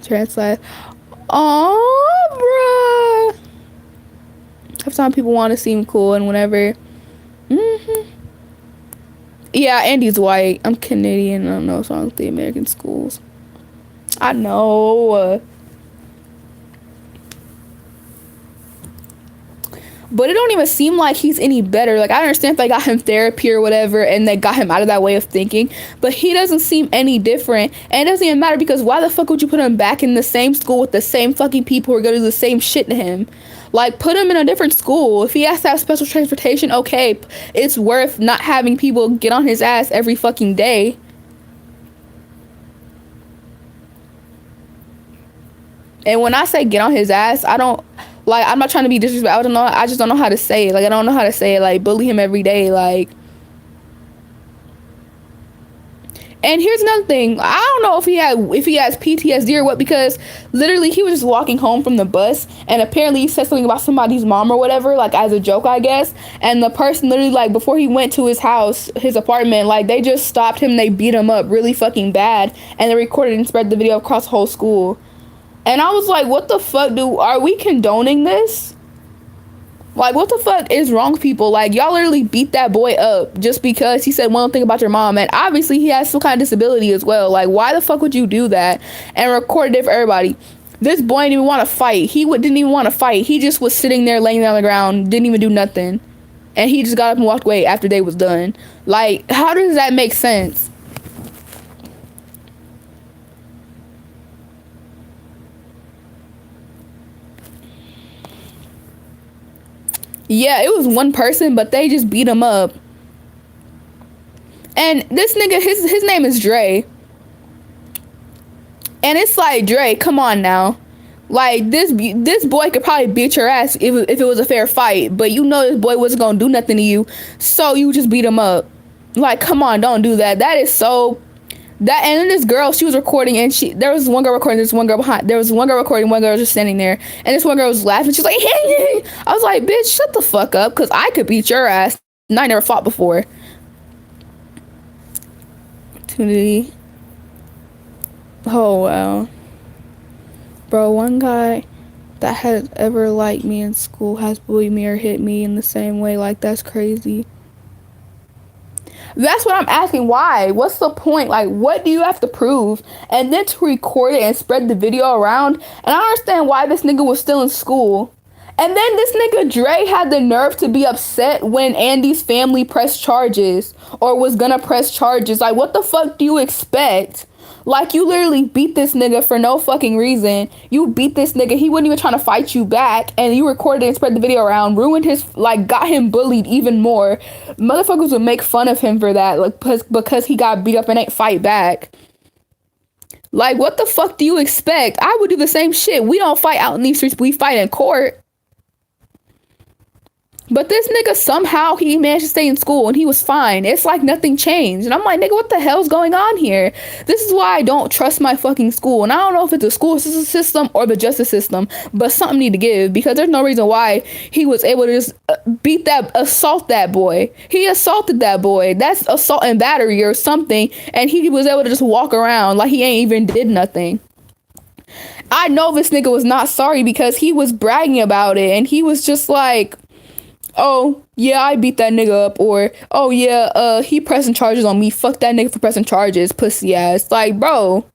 Translate. Oh, bruh. Sometimes people want to seem cool and whatever. Yeah, Andy's white. I'm Canadian. I don't know what's wrong with the American schools. I know. but it don't even seem like he's any better. Like, I understand if they got him therapy or whatever and they got him out of that way of thinking, but he doesn't seem any different. And it doesn't even matter, because why the fuck would you put him back in the same school with the same fucking people who are gonna do the same shit to him? Like, put him in a different school. If he has to have special transportation, okay, it's worth not having people get on his ass every fucking day. And when I say get on his ass, I don't, like, I'm not trying to be disrespectful. I don't know. I just don't know how to say it. Like, I don't know how to say it. Like, bully him every day. Like, and here's another thing. I don't know if he has PTSD or what, because literally he was just walking home from the bus, and apparently he said something about somebody's mom or whatever, like, as a joke, I guess. And the person literally, like, before he went to his house, his apartment, like, they just stopped him. They beat him up really fucking bad, and they recorded and spread the video across the whole school. And I was like, what the fuck, are we condoning this? Like, what the fuck is wrong with people? Like, y'all literally beat that boy up just because he said one thing about your mom. And obviously he has some kind of disability as well. Like, why the fuck would you do that and record it for everybody? This boy didn't even want to fight. Didn't even want to fight. He just was sitting there laying down on the ground, didn't even do nothing. And he just got up and walked away after they was done. Like, how does that make sense? Yeah, it was one person, but they just beat him up. And this nigga, his name is Dre. And it's like, Dre, come on now. Like, this boy could probably beat your ass if it was a fair fight. But you know this boy wasn't going to do nothing to you. So you just beat him up. Like, come on, don't do that. That is so... That, and then this girl, she was recording, and there was one girl recording, there was one girl recording, one girl was just standing there, and this one girl was laughing. She's like, hey. I was like, bitch, shut the fuck up, because I could beat your ass, and I never fought before. Opportunity. Oh, wow. Bro, one guy that has ever liked me in school has bullied me or hit me in the same way. Like, that's crazy. That's what I'm asking. Why? What's the point? Like, what do you have to prove? And then to record it and spread the video around. And I don't understand why this nigga was still in school. And then this nigga Dre had the nerve to be upset when Andy's family pressed charges or was gonna press charges. Like, what the fuck do you expect? Like, you literally beat this nigga for no fucking reason. You beat this nigga. He wasn't even trying to fight you back. And you recorded and spread the video around. Ruined his, like, got him bullied even more. Motherfuckers would make fun of him for that. Like, because he got beat up and ain't fight back. Like, what the fuck do you expect? I would do the same shit. We don't fight out in these streets. We fight in court. But this nigga, somehow he managed to stay in school and he was fine. It's like nothing changed. And I'm like, nigga, what the hell's going on here? This is why I don't trust my fucking school. And I don't know if it's the school system or the justice system, but something need to give, because there's no reason why he was able to just assault that boy. He assaulted that boy. That's assault and battery or something. And he was able to just walk around like he ain't even did nothing. I know this nigga was not sorry because he was bragging about it. And he was just like, oh, yeah, I beat that nigga up, or, oh, yeah, he pressing charges on me. Fuck that nigga for pressing charges, pussy ass. Like, bro.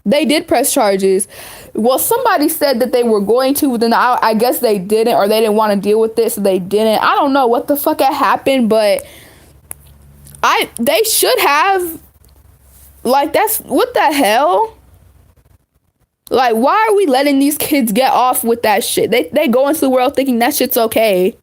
They did press charges. Well, somebody said that they were going to, but then I guess they didn't, or they didn't want to deal with it, so they didn't. I don't know what the fuck had happened, but they should have. Like, that's, what the hell? Like, why are we letting these kids get off with that shit? They go into the world thinking that shit's okay.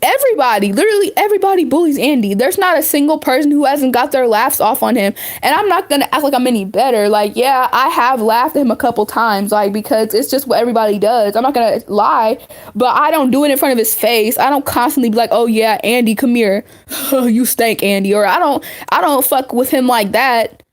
Everybody, literally everybody bullies Andy. There's not a single person who hasn't got their laughs off on him. And I'm not gonna act like I'm any better. Like, yeah, I have laughed at him a couple times, like, because it's just what everybody does. I'm not gonna lie, but I don't do it in front of his face. I don't constantly be like, oh yeah, Andy, come here. You stink, Andy. Or I don't fuck with him like that.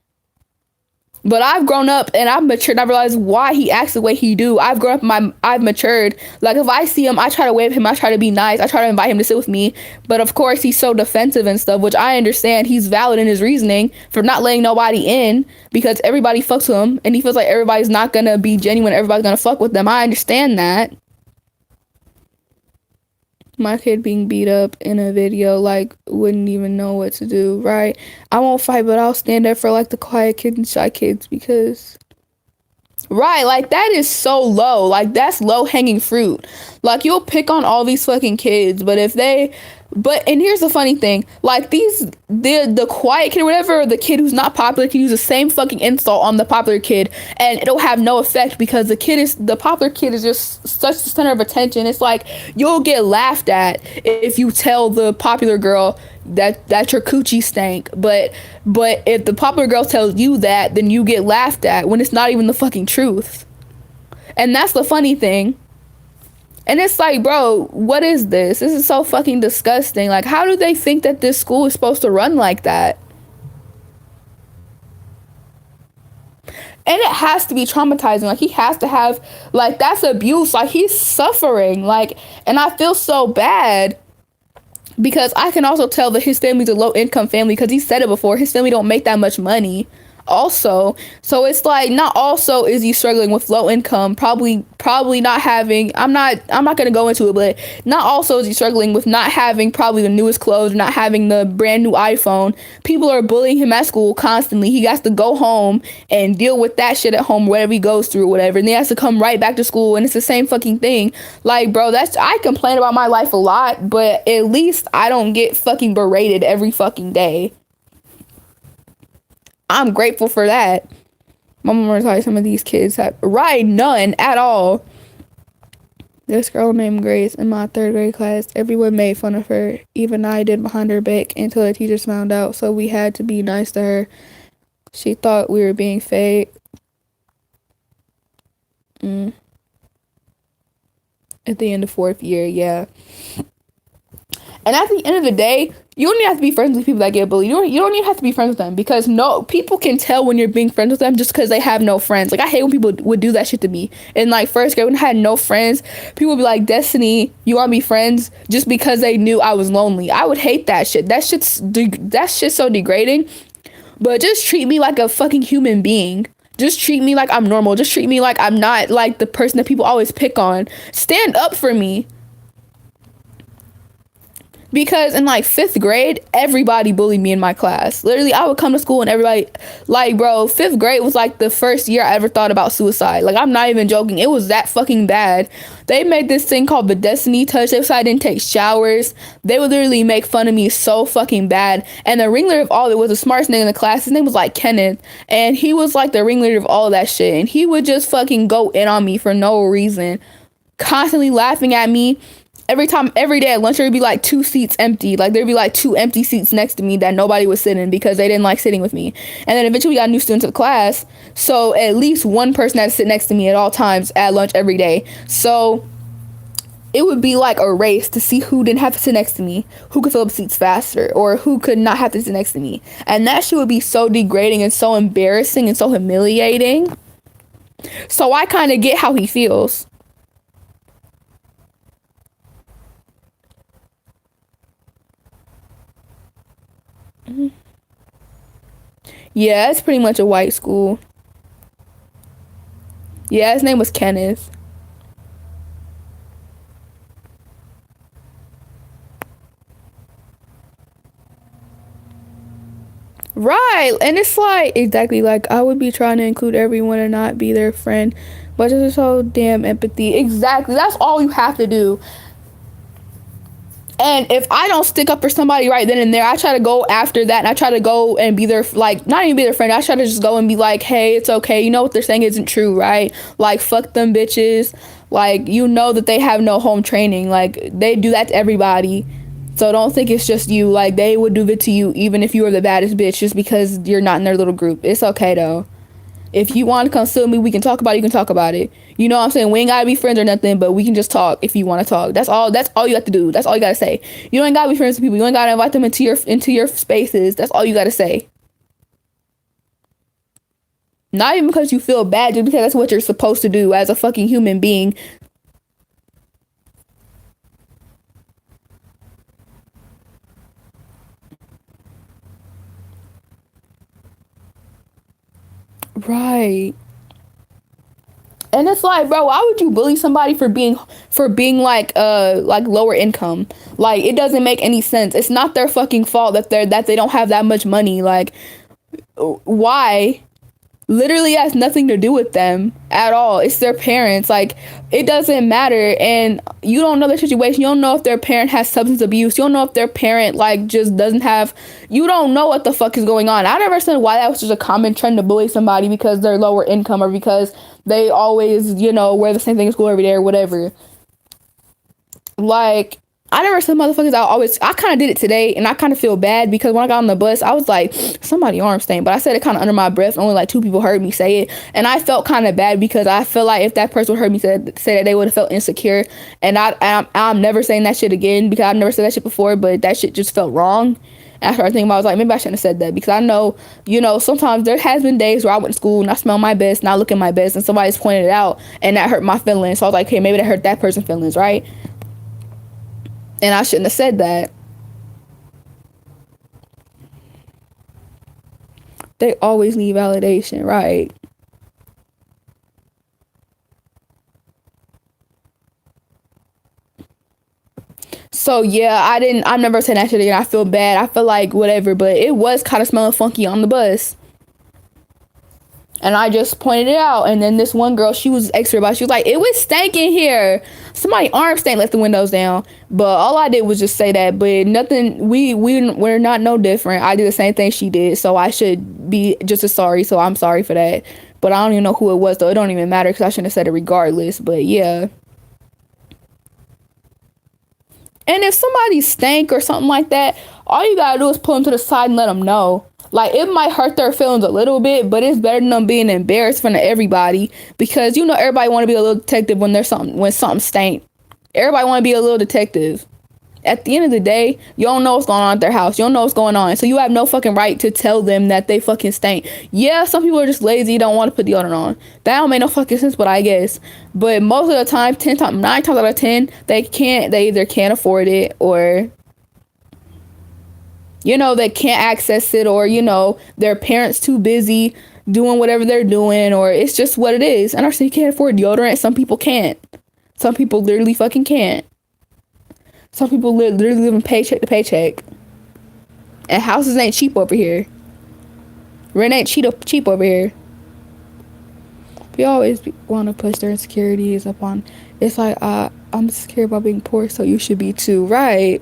But I've grown up and I've matured and I realize why he acts the way he do. I've grown up, I've matured. Like, if I see him, I try to wave him, I try to be nice, I try to invite him to sit with me. But of course, he's so defensive and stuff, which I understand. He's valid in his reasoning for not letting nobody in because everybody fucks with him. And he feels like everybody's not gonna be genuine, everybody's gonna fuck with them. I understand that. My kid being beat up in a video, like, wouldn't even know what to do, right? I won't fight, but I'll stand up for, like, the quiet kids and shy kids because... Right, like, that is so low. Like, that's low-hanging fruit. Like, you'll pick on all these fucking kids, but if they... But, and here's the funny thing. Like, the quiet kid or whatever, the kid who's not popular can use the same fucking insult on the popular kid, and it'll have no effect because the popular kid is just such the center of attention. It's like, you'll get laughed at if you tell the popular girl that your coochie stank, but if the popular girl tells you that, then you get laughed at when it's not even the fucking truth. And that's the funny thing. And it's like, bro, what is this? This is so fucking disgusting. Like, how do they think that this school is supposed to run like that? And it has to be traumatizing. Like, he has to have, like, that's abuse. Like, he's suffering. Like, and I feel so bad because I can also tell that his family's a low income family because he said it before. His family don't make that much money. Also, so it's like, not also is he struggling with low income, probably not having, I'm not gonna go into it, but not also is he struggling with not having probably the newest clothes, not having the brand new iPhone. People are bullying him at school constantly. He has to go home and deal with that shit at home, whatever he goes through, whatever, and he has to come right back to school, and it's the same fucking thing. Like, bro, I complain about my life a lot, but at least I don't get fucking berated every fucking day. I'm grateful for that. My mom was like, some of these kids have, right, none at all. This girl named Grace in my 3rd grade class, everyone made fun of her. Even I did behind her back until the teachers found out, so we had to be nice to her. She thought we were being fake. At the end of 4th year, yeah. And at the end of the day, you don't even have to be friends with people that get bullied. You don't even have to be friends with them because no, people can tell when you're being friends with them just because they have no friends. Like, I hate when people would do that shit to me. In like 1st grade when I had no friends, people would be like, Destiny, you want to be friends just because they knew I was lonely. I would hate that shit. That shit's so degrading. But just treat me like a fucking human being. Just treat me like I'm normal. Just treat me like I'm not like the person that people always pick on. Stand up for me. Because in like 5th grade, everybody bullied me in my class. Literally, I would come to school and everybody, like, bro, 5th grade was like the first year I ever thought about suicide. Like, I'm not even joking. It was that fucking bad. They made this thing called the Destiny Touch. They said I didn't take showers. They would literally make fun of me so fucking bad. And the ringleader of all it was the smartest nigga in the class. His name was like Kenneth. And he was like the ringleader of all of that shit. And he would just fucking go in on me for no reason. Constantly laughing at me. Every day at lunch, there'd be like 2 seats empty. Like, there'd be like 2 empty seats next to me that nobody would sit in because they didn't like sitting with me. And then eventually we got new students to the class. So at least one person had to sit next to me at all times at lunch every day. So it would be like a race to see who didn't have to sit next to me, who could fill up seats faster, or who could not have to sit next to me. And that shit would be so degrading and so embarrassing and so humiliating. So I kind of get how he feels. Yeah, it's pretty much a white school. Yeah, his name was Kenneth. Right, and it's like, exactly, like, I would be trying to include everyone and not be their friend, but it's so damn empathy. Exactly, that's all you have to do. And if I don't stick up for somebody right then and there, I try to go after that, and I try to go and be their, like, not even be their friend. I try to just go and be like, hey, it's okay. You know what they're saying isn't true, right? Like, fuck them bitches. Like, you know that they have no home training. Like, they do that to everybody. So don't think it's just you. Like, they would do it to you even if you were the baddest bitch just because you're not in their little group. It's okay, though. If you want to come sue me, we can talk about it. You can talk about it. You know what I'm saying? We ain't gotta be friends or nothing, but we can just talk if you want to talk. That's all you have to do. That's all you gotta say. You ain't gotta be friends with people. You ain't gotta invite them into your spaces. That's all you gotta say. Not even because you feel bad, just because that's what you're supposed to do as a fucking human being. Right. And it's like, bro, why would you bully somebody for being like lower income? Like, it doesn't make any sense. It's not their fucking fault that they don't have that much money. Like, why? Literally has nothing to do with them at all. It's their parents. Like, it doesn't matter. And you don't know their situation. You don't know if their parent has substance abuse. You don't know if their parent like just doesn't have, you don't know what the fuck is going on. I never understood why that was just a common trend to bully somebody because they're lower income or because they always, wear the same thing in school every day or whatever. Like, I never said motherfuckers. I kind of did it today, and I kind of feel bad because when I got on the bus, I was like, somebody arm stained, but I said it kind of under my breath. Only like 2 people heard me say it, and I felt kind of bad because I feel like if that person heard me say that, they would have felt insecure, and I'm never saying that shit again because I've never said that shit before, but that shit just felt wrong. After I think about it, I was like, maybe I shouldn't have said that because I know, sometimes there has been days where I went to school and I smell my best and I look at my best and somebody's pointed it out and that hurt my feelings. So I was like, hey, maybe that hurt that person's feelings, right? And I shouldn't have said that. They always need validation, right? So yeah, I never said that shit again. I feel bad. I feel like whatever, but it was kind of smelling funky on the bus. And I just pointed it out. And then this one girl, she was extra about. She was like, it was stinking here. Somebody arm stank, left the windows down. But all I did was just say that. But nothing, we're not no different. I did the same thing she did. So I should be just as sorry. So I'm sorry for that. But I don't even know who it was, though. It don't even matter because I shouldn't have said it regardless. But yeah. And if somebody stank or something like that, all you gotta do is pull them to the side and let them know. Like, it might hurt their feelings a little bit, but it's better than them being embarrassed in front of everybody. Because everybody want to be a little detective when something stank. Everybody want to be a little detective. At the end of the day, you don't know what's going on at their house. You don't know what's going on. So you have no fucking right to tell them that they fucking stink. Yeah, some people are just lazy, don't want to put deodorant on. That don't make no fucking sense, but I guess. But most of the time, 9 times out of 10, they either can't afford it or they can't access it, or their parents too busy doing whatever they're doing, or it's just what it is. And I say you can't afford deodorant. Some people can't. Some people literally fucking can't. Some people literally living paycheck to paycheck. And houses ain't cheap over here. Rent ain't cheap over here. We always want to push their insecurities upon. It's like, I'm scared about being poor, so you should be too, right?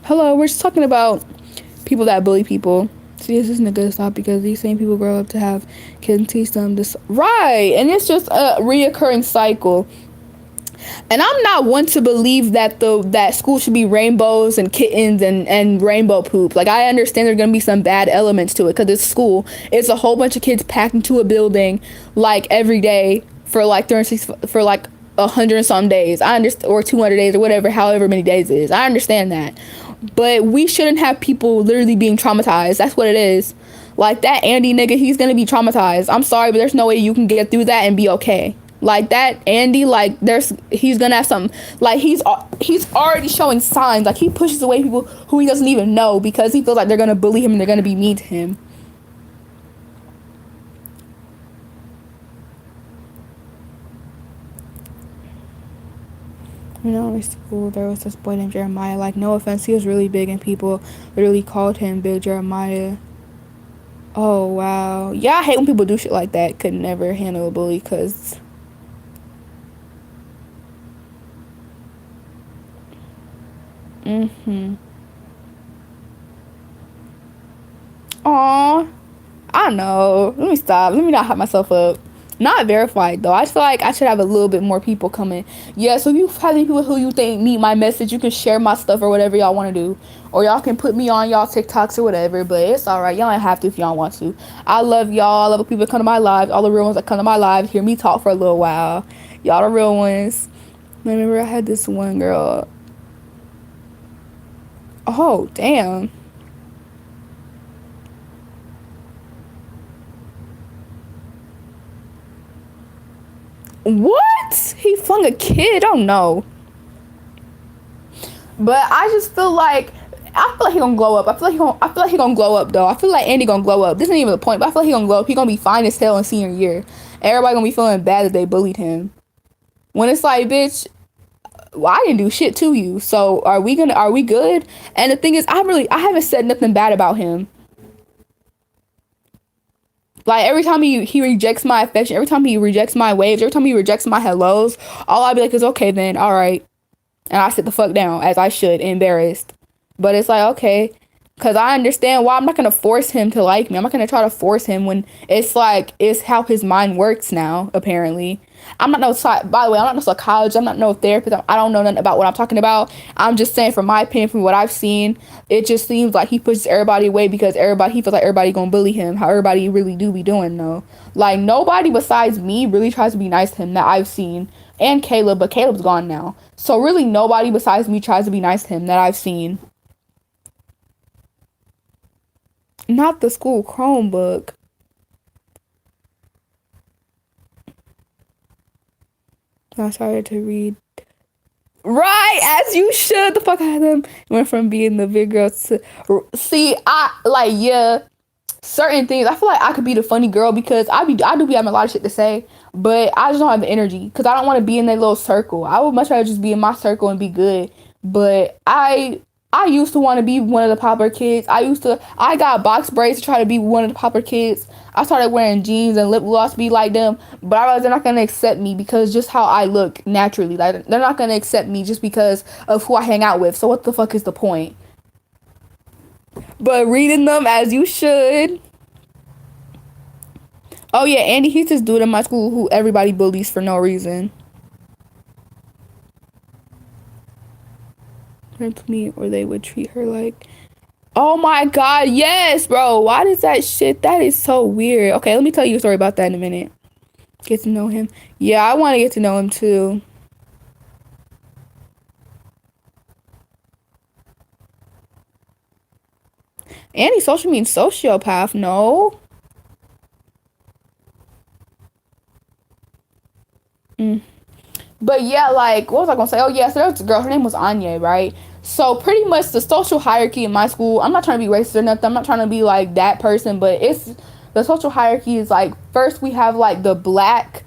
Hello, we're just talking about people that bully people. See, this isn't a good stop because these same people grow up to have kids and teach them this. Right, and it's just a reoccurring cycle. And I'm not one to believe that that school should be rainbows and kittens and rainbow poop. Like, I understand there's going to be some bad elements to it because it's school. It's a whole bunch of kids packed into a building like every day for like 100 and some days. I understand, or 200 days or whatever, however many days it is. I understand that. But we shouldn't have people literally being traumatized. That's what it is. Like, that Andy nigga, he's gonna be traumatized. I'm sorry, but there's no way you can get through that and be okay. Like, that Andy, like, he's gonna have something. Like, he's already showing signs. Like, he pushes away people who he doesn't even know because he feels like they're gonna bully him and they're gonna be mean to him. In school, there was this boy named Jeremiah. Like, no offense, he was really big and people literally called him Big Jeremiah. Oh, wow. Yeah, I hate when people do shit like that. Could never handle a bully because... Aw. I know. Let me stop. Let me not hype myself up. Not verified though. I feel like I should have a little bit more people coming. Yeah, so if you have any people who you think need my message, you can share my stuff or whatever y'all want to do. Or y'all can put me on y'all TikToks or whatever. But it's alright. Y'all ain't have to if y'all want to. I love y'all. I love the people that come to my lives. All the real ones that come to my lives. Hear me talk for a little while. Y'all the real ones. I remember I had this one girl. Oh, damn. What? He flung a kid? Oh no. But I just feel like I feel like he gonna glow up. I feel like he gonna glow up though. I feel like Andy gonna glow up. This ain't even the point, but I feel like he gonna glow up. He gonna be fine as hell in senior year. Everybody gonna be feeling bad that they bullied him. When it's like, bitch, well, I didn't do shit to you. So are we good? And the thing is, I haven't said nothing bad about him. Like, every time he rejects my affection, every time he rejects my waves, every time he rejects my hellos, all I'll be like is, okay then, all right. And I sit the fuck down, as I should, embarrassed. But it's like, okay, because I understand why. I'm not going to force him to like me. I'm not going to try to force him when it's like, it's how his mind works now, apparently. I'm not no, by the way, I'm not no psychologist. I'm not no therapist. I don't know nothing about what I'm talking about. I'm just saying, from my opinion, from what I've seen, it just seems like he pushes everybody away because he feels like everybody gonna bully him. How everybody really do be doing, though. Like, nobody besides me really tries to be nice to him that I've seen. And Caleb, but Caleb's gone now. So really nobody besides me tries to be nice to him that I've seen. Not the school Chromebook. I started to read. Right, as you should. The fuck out of them. Went from being the big girl to... See, certain things, I feel like I could be the funny girl because I do be having a lot of shit to say, but I just don't have the energy because I don't want to be in that little circle. I would much rather just be in my circle and be good. But I used to want to be one of the popular kids. I got box braids to try to be one of the popular kids. I started wearing jeans and lip gloss to be like them, but I realized they're not going to accept me because just how I look naturally. Like, they're not going to accept me just because of who I hang out with. So what the fuck is the point? But reading them as you should. Oh yeah, Andy, he's this dude in my school who everybody bullies for no reason. Turn to me, or they would treat her like... Oh my god, yes, bro. Why does that shit? That is so weird. Okay, let me tell you a story about that in a minute. Get to know him. Yeah, I want to get to know him too. Andy social means sociopath. No. But yeah, like, what was I gonna say? Oh yeah, so there was a girl, her name was Anya, right? So pretty much the social hierarchy in my school, I'm not trying to be racist or nothing, I'm not trying to be like that person, but it's, the social hierarchy is like, first we have like the black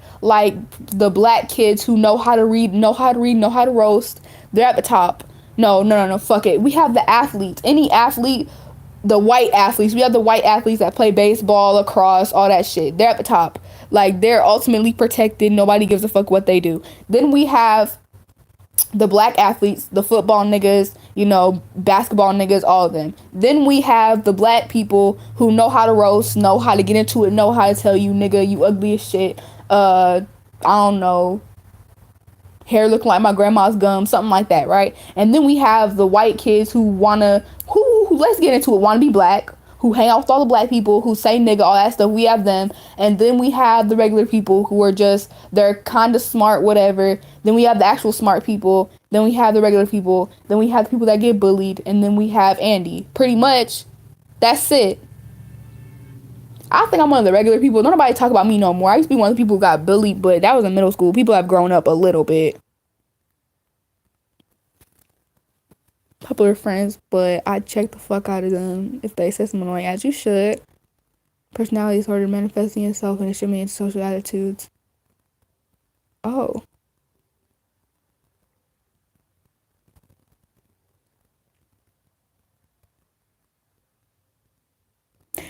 kids who know how to read, know how to roast. They're at the top. No, fuck it. We have the athletes. Any athlete, the white athletes. We have the white athletes that play baseball, lacrosse, all that shit. They're at the top. Like, they're ultimately protected. Nobody gives a fuck what they do. Then we have the black athletes, the football niggas, basketball niggas, all of them. Then we have the black people who know how to roast, know how to get into it, know how to tell you, nigga, you ugly as shit. I don't know. Hair looking like my grandma's gum, something like that, right? And then we have the white kids who let's get into it, wanna be black, who hang out with all the black people, who say nigga, all that stuff. We have them. And then we have the regular people who are just, they're kind of smart, whatever. Then we have the actual smart people. Then we have the regular people. Then we have the people that get bullied. And then we have Andy. Pretty much, that's it. I think I'm one of the regular people. Don't nobody talk about me no more. I used to be one of the people who got bullied, but that was in middle school. People have grown up a little bit. Popular friends, but I check the fuck out of them if they say something annoying, as you should. Personality disorder manifesting itself in extremely antisocial attitudes. Oh.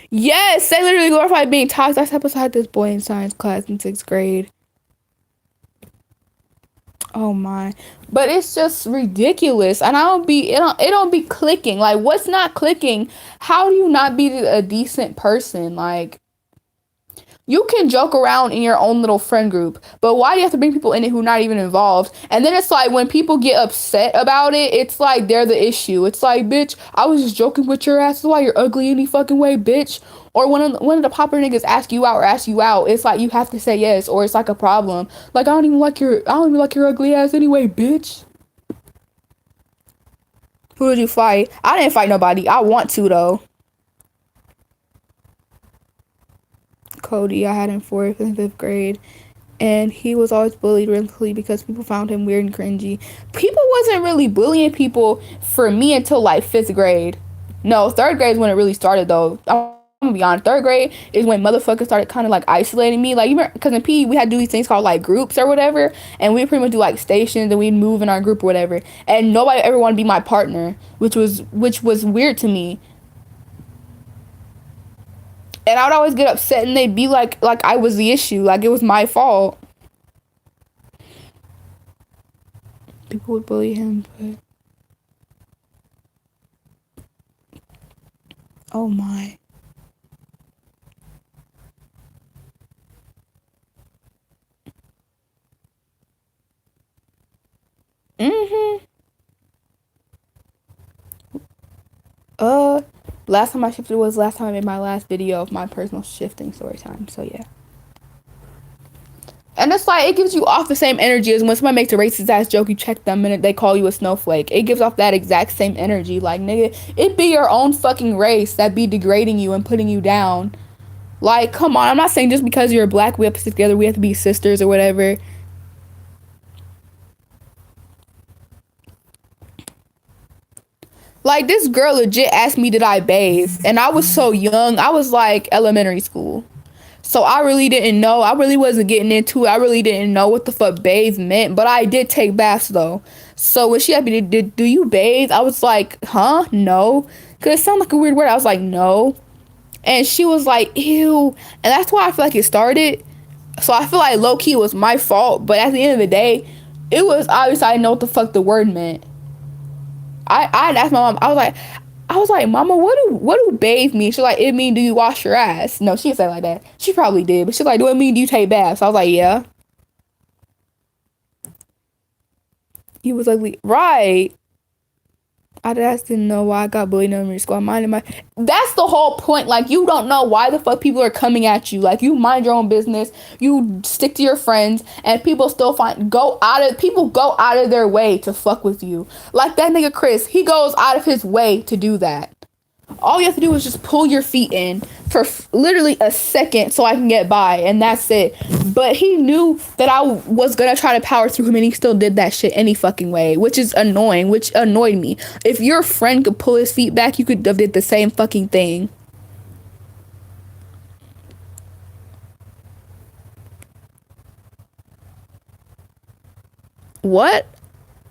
Yes, they literally glorified being toxic. I sat beside this boy in science class in 6th grade. Oh my. But it's just ridiculous. And it don't be clicking. Like, what's not clicking? How do you not be a decent person? Like, you can joke around in your own little friend group, but why do you have to bring people in it who are not even involved? And then it's like, when people get upset about it, it's like they're the issue. It's like, bitch, I was just joking with your ass. That's why you're ugly any fucking way, bitch. Or when one of the popular niggas ask you out, it's like you have to say yes, or it's like a problem. Like, I don't even like your ugly ass anyway, bitch. Who did you fight? I didn't fight nobody. I want to though. Cody, I had in 4th and 5th grade. and he was always bullied recently because people found him weird and cringy. People wasn't really bullying people for me until like 5th grade. No, 3rd grade is when it really started though. I'm gonna be honest. 3rd grade is when motherfuckers started kind of like isolating me. Like, you remember, because in PE we had to do these things called like groups or whatever, and we pretty much do like stations and we'd move in our group or whatever. And nobody ever wanted to be my partner, which was weird to me. And I would always get upset, and they'd be like I was the issue, like it was my fault. People would bully him, but oh my. Mhm. Uh, last time I shifted was last time I made my last video of my personal shifting story time. So yeah. And it's like, it gives you off the same energy as when somebody makes a racist ass joke, you check them and they call you a snowflake. It gives off that exact same energy. Like, nigga, it be your own fucking race that be degrading you and putting you down. Like, come on. I'm not saying just because you're black, we have to stick together, we have to be sisters or whatever. Like, this girl legit asked me, did I bathe? And I was so young. I was like elementary school. So I really didn't know. I really wasn't getting into it. I really didn't know what the fuck bathe meant. But I did take baths though. So when she asked me, do you bathe? I was like, huh? No. Because it sounded like a weird word. I was like, no. And she was like, ew. And that's why I feel like it started. So I feel like low key was my fault. But at the end of the day, it was obvious I didn't know what the fuck the word meant. I asked my mom. I was like, Mama, what do bathe mean? She's like, it mean, do you wash your ass? No, she didn't say it like that. She probably did, but she's like, do it mean do you take baths? I was like, yeah. He was like, right. I just didn't know why I got bullied in elementary school. I minded my. That's the whole point. Like, you don't know why the fuck people are coming at you. Like, you mind your own business. You stick to your friends, and people still people go out of their way to fuck with you. Like that nigga Chris, he goes out of his way to do that. All you have to do is just pull your feet in for literally a second so I can get by, and that's it. But he knew that I was gonna try to power through him, and he still did that shit any fucking way, which is annoying, which annoyed me. If your friend could pull his feet back, you could have did the same fucking thing. What?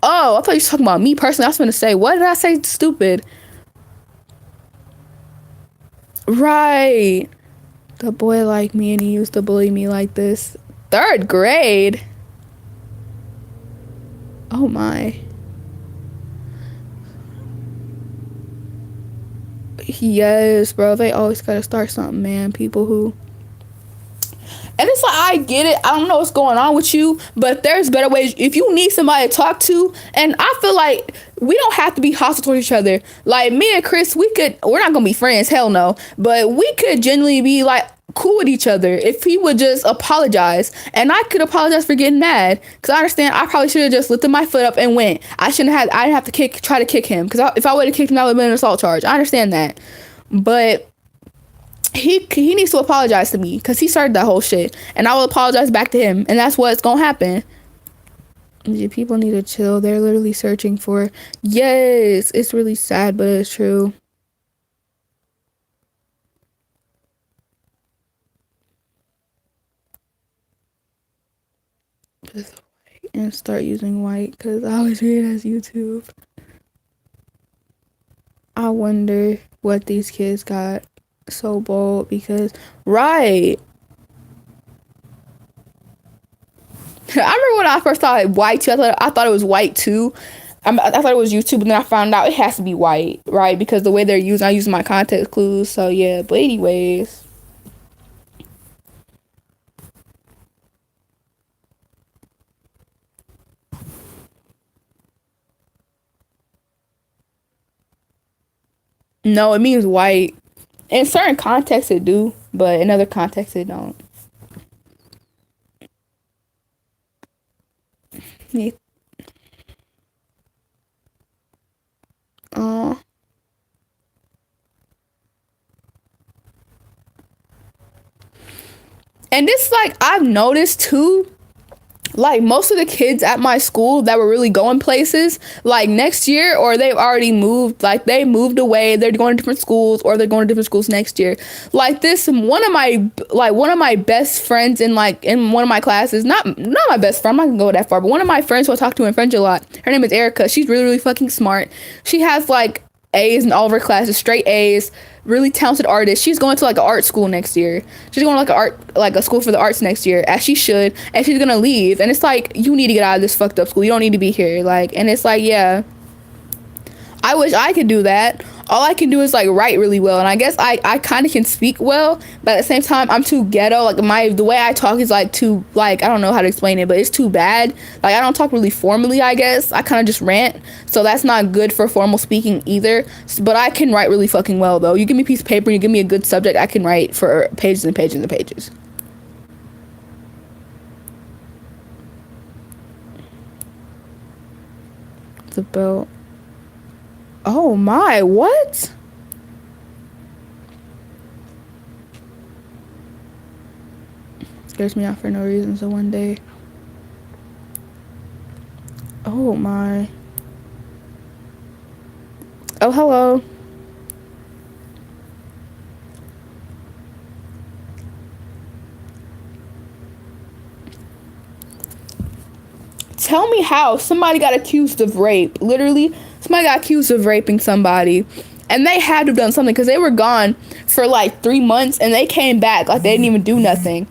Oh, I thought you were talking about me personally. I was gonna say, what did I say? Stupid. Right. The boy like me, and he used to bully me like this. 3rd grade? Oh my. Yes, bro. They always gotta start something, man. People who. And it's like, I get it. I don't know what's going on with you, but there's better ways. If you need somebody to talk to, and I feel like we don't have to be hostile towards each other. Like, me and Chris, we're not gonna be friends, hell no. But we could genuinely be like cool with each other if he would just apologize. And I could apologize for getting mad. Cause I understand I probably should have just lifted my foot up and went. I didn't have to try to kick him. Cause if I would have kicked him, that would have been an assault charge. I understand that. But he needs to apologize to me because he started that whole shit, and I will apologize back to him, and that's what's gonna happen. People need to chill. They're literally searching for. Yes, it's really sad, but it's true. And start using white because I always read it as YouTube. I wonder what these kids got so bold because right. I remember when I first thought white too. I thought it was white too. I thought it was YouTube, but then I found out it has to be white, right? Because the way they're using, I use my context clues. So yeah, but anyways. No, it means white. In certain contexts it do, but in other contexts it don't. Yeah. Uh, and it's like I've noticed too like most of the kids at my school that were really going places like next year, or they've already moved, like they moved away, they're going to different schools, or they're going to different schools next year. Like this one of my best friends in one of my classes, not my best friend, I'm not gonna go that far, but one of my friends who I talk to in French a lot, her name is Erica. She's really, really fucking smart. She has like A's in all of her classes, straight A's, really talented artist. She's going to like an art school next year. She's going to like a school for the arts next year, as she should, and she's gonna leave. And it's like, you need to get out of this fucked up school. You don't need to be here. Like, and it's like, yeah, I wish I could do that. All I can do is like write really well, and I guess I kind of can speak well, but at the same time I'm too ghetto. Like the way I talk is like too, like, I don't know how to explain it, but it's too bad. Like I don't talk really formally, I guess. I kind of just rant, so that's not good for formal speaking either. But I can write really fucking well though. You give me a piece of paper and you give me a good subject, I can write for pages and pages and pages. It's about, oh my, what? Scares me out for no reason. So one day, oh my, oh hello. Tell me how somebody got accused of rape. Literally, somebody got accused of raping somebody, and they had to have done something because they were gone for like 3 months, and they came back like they didn't even do nothing.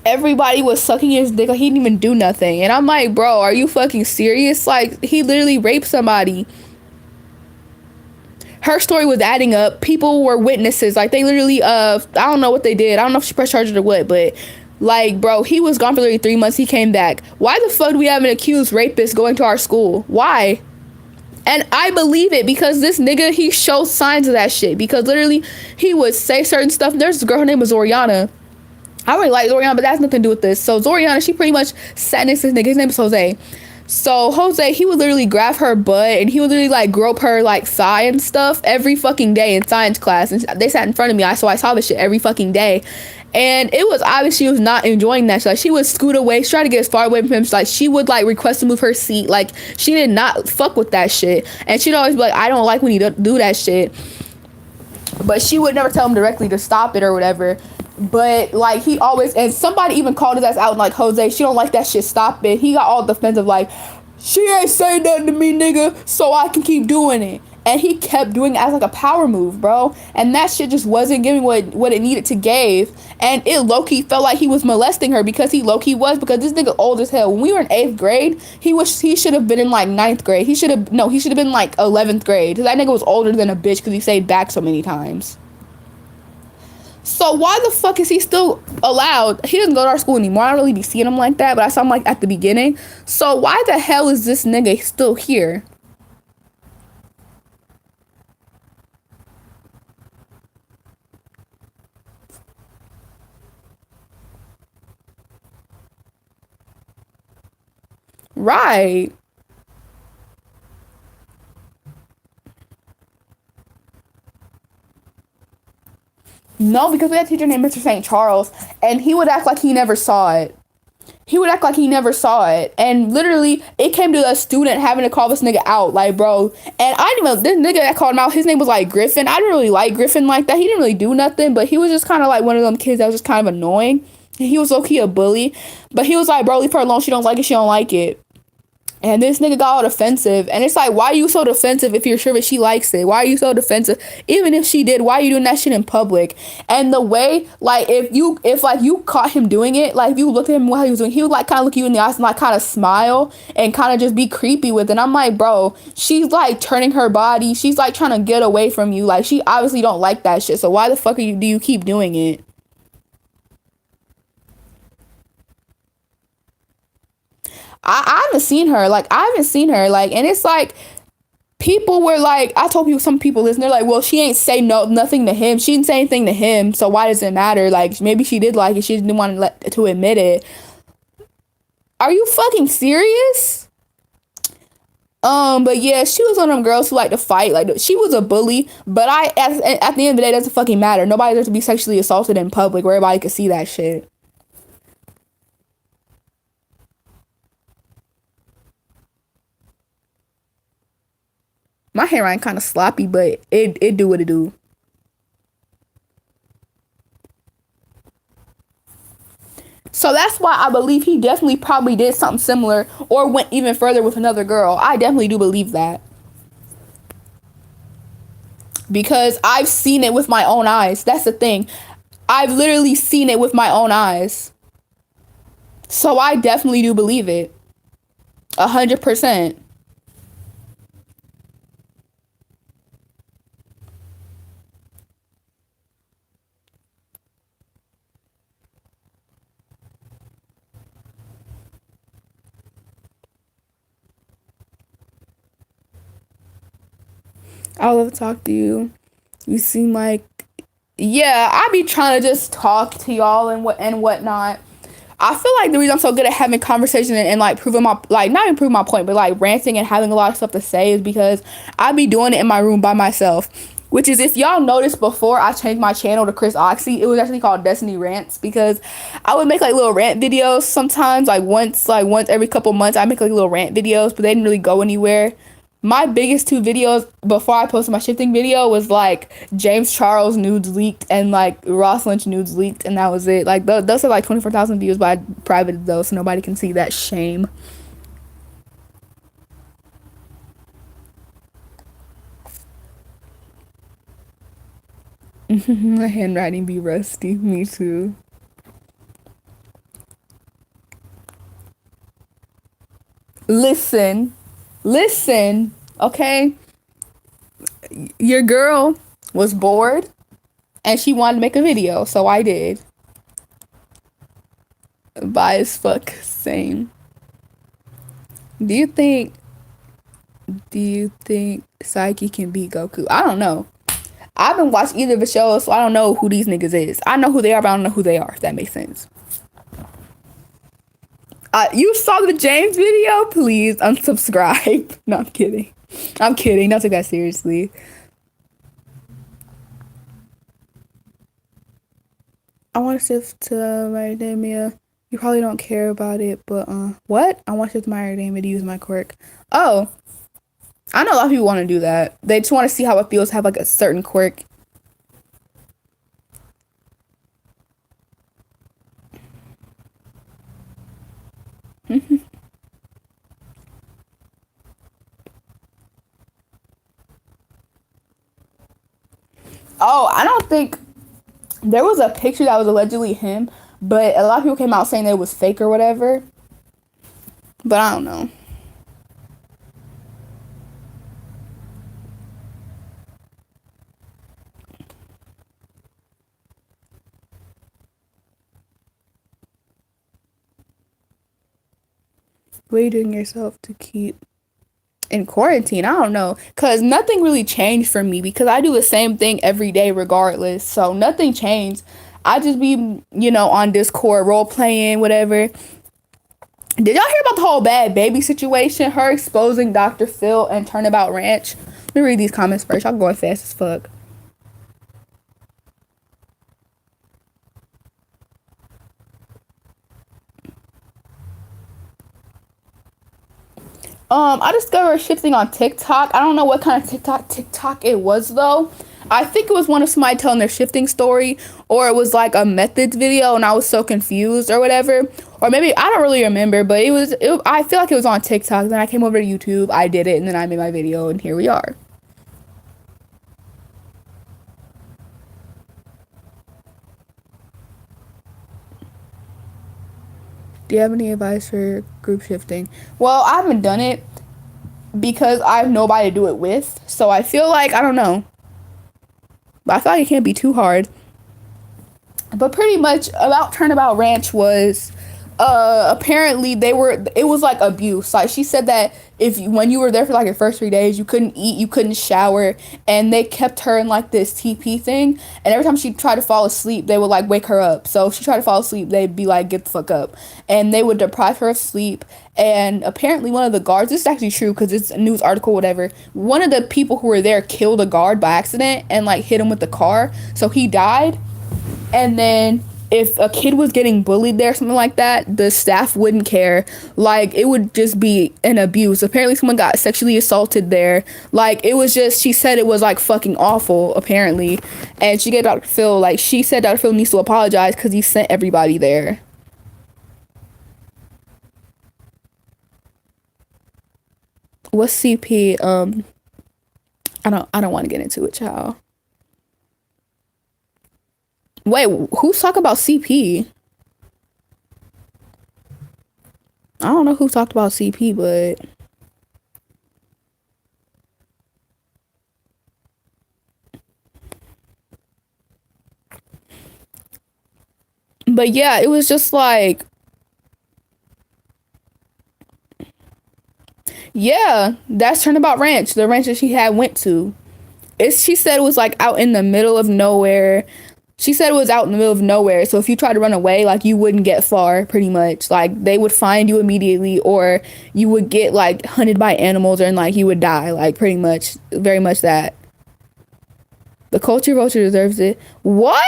Everybody was sucking his dick like he didn't even do nothing, and I'm like, bro, are you fucking serious? Like, he literally raped somebody. Her story was adding up. People were witnesses. Like, they literally, I don't know what they did. I don't know if she pressed charges or what, but like, bro, he was gone for literally 3 months. He came back. Why the fuck do we have an accused rapist going to our school? Why? And I believe it because this nigga, he shows signs of that shit. Because literally, he would say certain stuff. There's a girl, her name was Zoriana. I really like Zoriana, but that has nothing to do with this. So Zoriana, she pretty much sat next to this nigga. His name is Jose. So Jose, he would literally grab her butt and he would literally like grope her like thigh and stuff every fucking day in science class. And they sat in front of me, so I saw this shit every fucking day. And it was obvious she was not enjoying that shit. Like, she would scoot away, try to get as far away from him. Like, she would like request to move her seat. Like, she did not fuck with that shit. And she'd always be like, I don't like when you do that shit. But she would never tell him directly to stop it or whatever. But like, he always, and somebody even called his ass out and like, Jose, she don't like that shit, stop it. He got all defensive, like, she ain't saying nothing to me, nigga, so I can keep doing it. And he kept doing it as like a power move, bro. And that shit just wasn't giving what it needed to give. And it low-key felt like he was molesting her, because he low-key was, because this nigga old as hell. When we were in 8th grade, he should have been in like 9th grade. He should have been like 11th grade. Cause that nigga was older than a bitch because he stayed back so many times. So why the fuck is he still allowed? He doesn't go to our school anymore. I don't really be seeing him like that, but I saw him like at the beginning. So why the hell is this nigga still here? Right. No, because we had a teacher named Mr. St. Charles, and he would act like he never saw it. He would act like he never saw it. And literally, it came to a student having to call this nigga out. Like, bro. And I didn't even, this nigga that called him out, his name was like Griffin. I didn't really like Griffin like that. He didn't really do nothing, but he was just kind of like one of them kids that was just kind of annoying. He was low-key a bully. But he was like, bro, leave her alone. She don't like it. She don't like it. And this nigga got all defensive. And it's like, why are you so defensive if you're sure that she likes it? Why are you so defensive? Even if she did, why are you doing that shit in public? And the way, like, if you caught him doing it, like, if you looked at him while he was doing, he would, like, kind of look you in the eyes and, like, kind of smile and kind of just be creepy with it. And I'm like, bro, she's, like, turning her body. She's, like, trying to get away from you. Like, she obviously don't like that shit. So why the fuck do you keep doing it? I haven't seen her. Like, I haven't seen her. Like, and it's like, people were like, I told people, some people listen, they're like, well, she ain't say nothing to him. She didn't say anything to him, so why does it matter? Like, maybe she did like it. She didn't want to admit it. Are you fucking serious? But yeah, she was one of them girls who like to fight. Like, she was a bully, but at the end of the day, it doesn't fucking matter. Nobody deserves to be sexually assaulted in public where everybody could see that shit. My handwriting kind of sloppy, but it do what it do. So that's why I believe he definitely probably did something similar or went even further with another girl. I definitely do believe that. Because I've seen it with my own eyes. That's the thing. I've literally seen it with my own eyes. So I definitely do believe it. 100%. I love to talk to you. You seem like, yeah, I be trying to just talk to y'all and whatnot. I feel like the reason I'm so good at having conversation and like proving my, like, not even proving my point, but like ranting and having a lot of stuff to say is because I be doing it in my room by myself. Which is, if y'all noticed, before I changed my channel to Chris Oxy, it was actually called Destiny Rants, because I would make like little rant videos sometimes, like once every couple months I make like little rant videos, but they didn't really go anywhere. My biggest two videos before I posted my shifting video was like James Charles nudes leaked and like Ross Lynch nudes leaked, and that was it. Like those are like 24,000 views, but I privated those so nobody can see that shame. My handwriting be rusty. Me too. Listen, listen, okay? Your girl was bored and she wanted to make a video, so I did. Bi as fuck, same. Do you think do you think Psyche can beat Goku? I don't know. I haven't watched either of the shows, so I don't know who these niggas is. I know who they are, but I don't know who they are, if that makes sense. You saw the James video? Please unsubscribe. No, I'm kidding. I'm kidding. Don't take that seriously. I want to shift to my academia. You probably don't care about it, but what? I want to shift to my academia to use my quirk. Oh, I know a lot of people want to do that. They just want to see how it feels to have like a certain quirk. Oh, I don't think there was a picture that was allegedly him, but a lot of people came out saying that it was fake or whatever. But I don't know. What are you doing yourself to keep in quarantine? I don't know. Because nothing really changed for me because I do the same thing every day regardless. So nothing changed. I just be, on Discord role playing, whatever. Did y'all hear about the whole Bad Baby situation? Her exposing Dr. Phil and Turnabout Ranch? Let me read these comments first. Y'all going fast as fuck. I discovered shifting on TikTok. I don't know what kind of TikTok it was though. I think it was one of somebody telling their shifting story, or it was like a methods video, and I was so confused or whatever. Or maybe I don't really remember, but I feel like it was on TikTok. Then I came over to YouTube, I did it, and then I made my video, and here we are. Do you have any advice for group shifting? Well, I haven't done it because I have nobody to do it with. So I feel like, I don't know. But I feel like it can't be too hard. But pretty much about Turnabout Ranch was apparently it was like abuse. Like she said that when you were there for like your first 3 days, you couldn't eat, you couldn't shower, and they kept her in like this TP thing, and every time she tried to fall asleep they would like wake her up. So if she tried to fall asleep, they'd be like, get the fuck up, and they would deprive her of sleep. And apparently one of the guards, this is actually true because it's a news article, whatever, one of the people who were there killed a guard by accident and like hit him with the car, so he died. And then if a kid was getting bullied there, something like that, the staff wouldn't care. Like, it would just be an abuse. Apparently, someone got sexually assaulted there. Like, it was just, she said it was like fucking awful, apparently. And she gave Dr. Phil, like, she said Dr. Phil needs to apologize because he sent everybody there. What's CP? I don't want to get into it, child. Wait, who's talking about CP? I don't know who talked about CP, but yeah, it was just like, yeah, that's Turnabout Ranch, the ranch that she had went to. She said it was like out in the middle of nowhere. She said it was out in the middle of nowhere. So if you tried to run away, like you wouldn't get far, pretty much. Like they would find you immediately, or you would get like hunted by animals, and like you would die. Like pretty much, very much that. The culture vulture deserves it. What?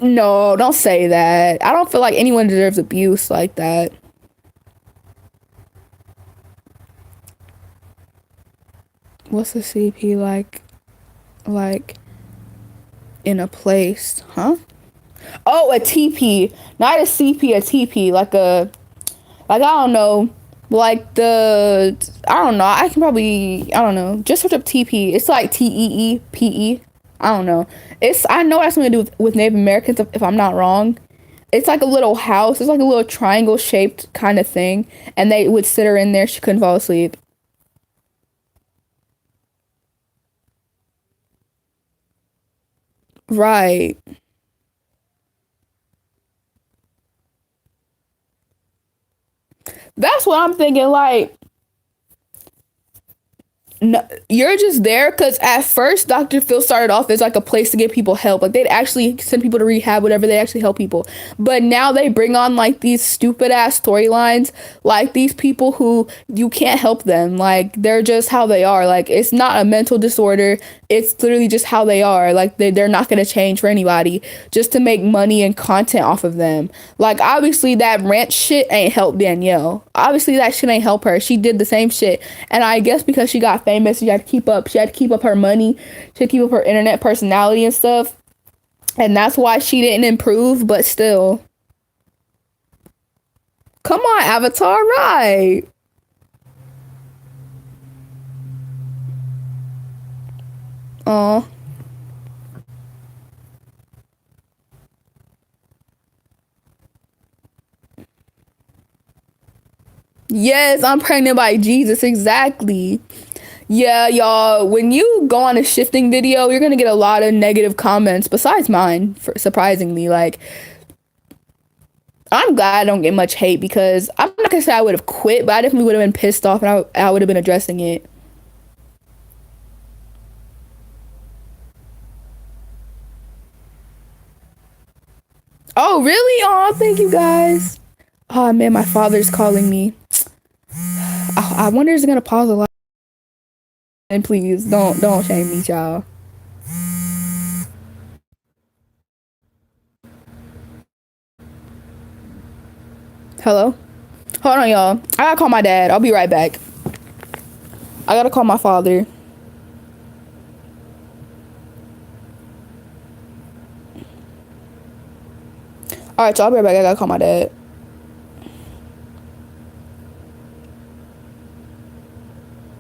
No, don't say that. I don't feel like anyone deserves abuse like that. What's a CP like? Like in a place, huh? Oh, a TP, not a CP, a TP, like I don't know, like I don't know. I can probably, I don't know. Just search up TP. It's like TEEPE. I don't know. I know it has something to do with Native Americans, if I'm not wrong. It's like a little house. It's like a little triangle shaped kind of thing, and they would sit her in there. She couldn't fall asleep. Right. That's what I'm thinking. Like, no, you're just there because at first Dr. Phil started off as like a place to get people help. Like they'd actually send people to rehab, whatever. They actually help people. But now they bring on like these stupid ass storylines, like these people who you can't help them. Like they're just how they are. Like it's not a mental disorder. It's literally just how they are. Like they're not gonna change for anybody just to make money and content off of them. Like obviously that ranch shit ain't help Danielle. Obviously that shit ain't help her. She did the same shit. And I guess because she got famous, she had to keep up her money, she had to keep up her internet personality and stuff. And that's why she didn't improve, but still. Come on, Avatar, right. Oh. Yes, I'm pregnant by Jesus, exactly. Yeah, y'all, when you go on a shifting video, you're gonna get a lot of negative comments besides mine, surprisingly. Like, I'm glad I don't get much hate because I'm not gonna say I would have quit, but I definitely would have been pissed off, and I would have been addressing it. Oh, really? Oh, thank you guys. Oh man, my father's calling me. I wonder is it gonna pause a lot? And please don't shame me, child. Hello? Hold on, y'all. I gotta call my dad. I'll be right back. I gotta call my father. All right, y'all. I'll be right back. I gotta call my dad.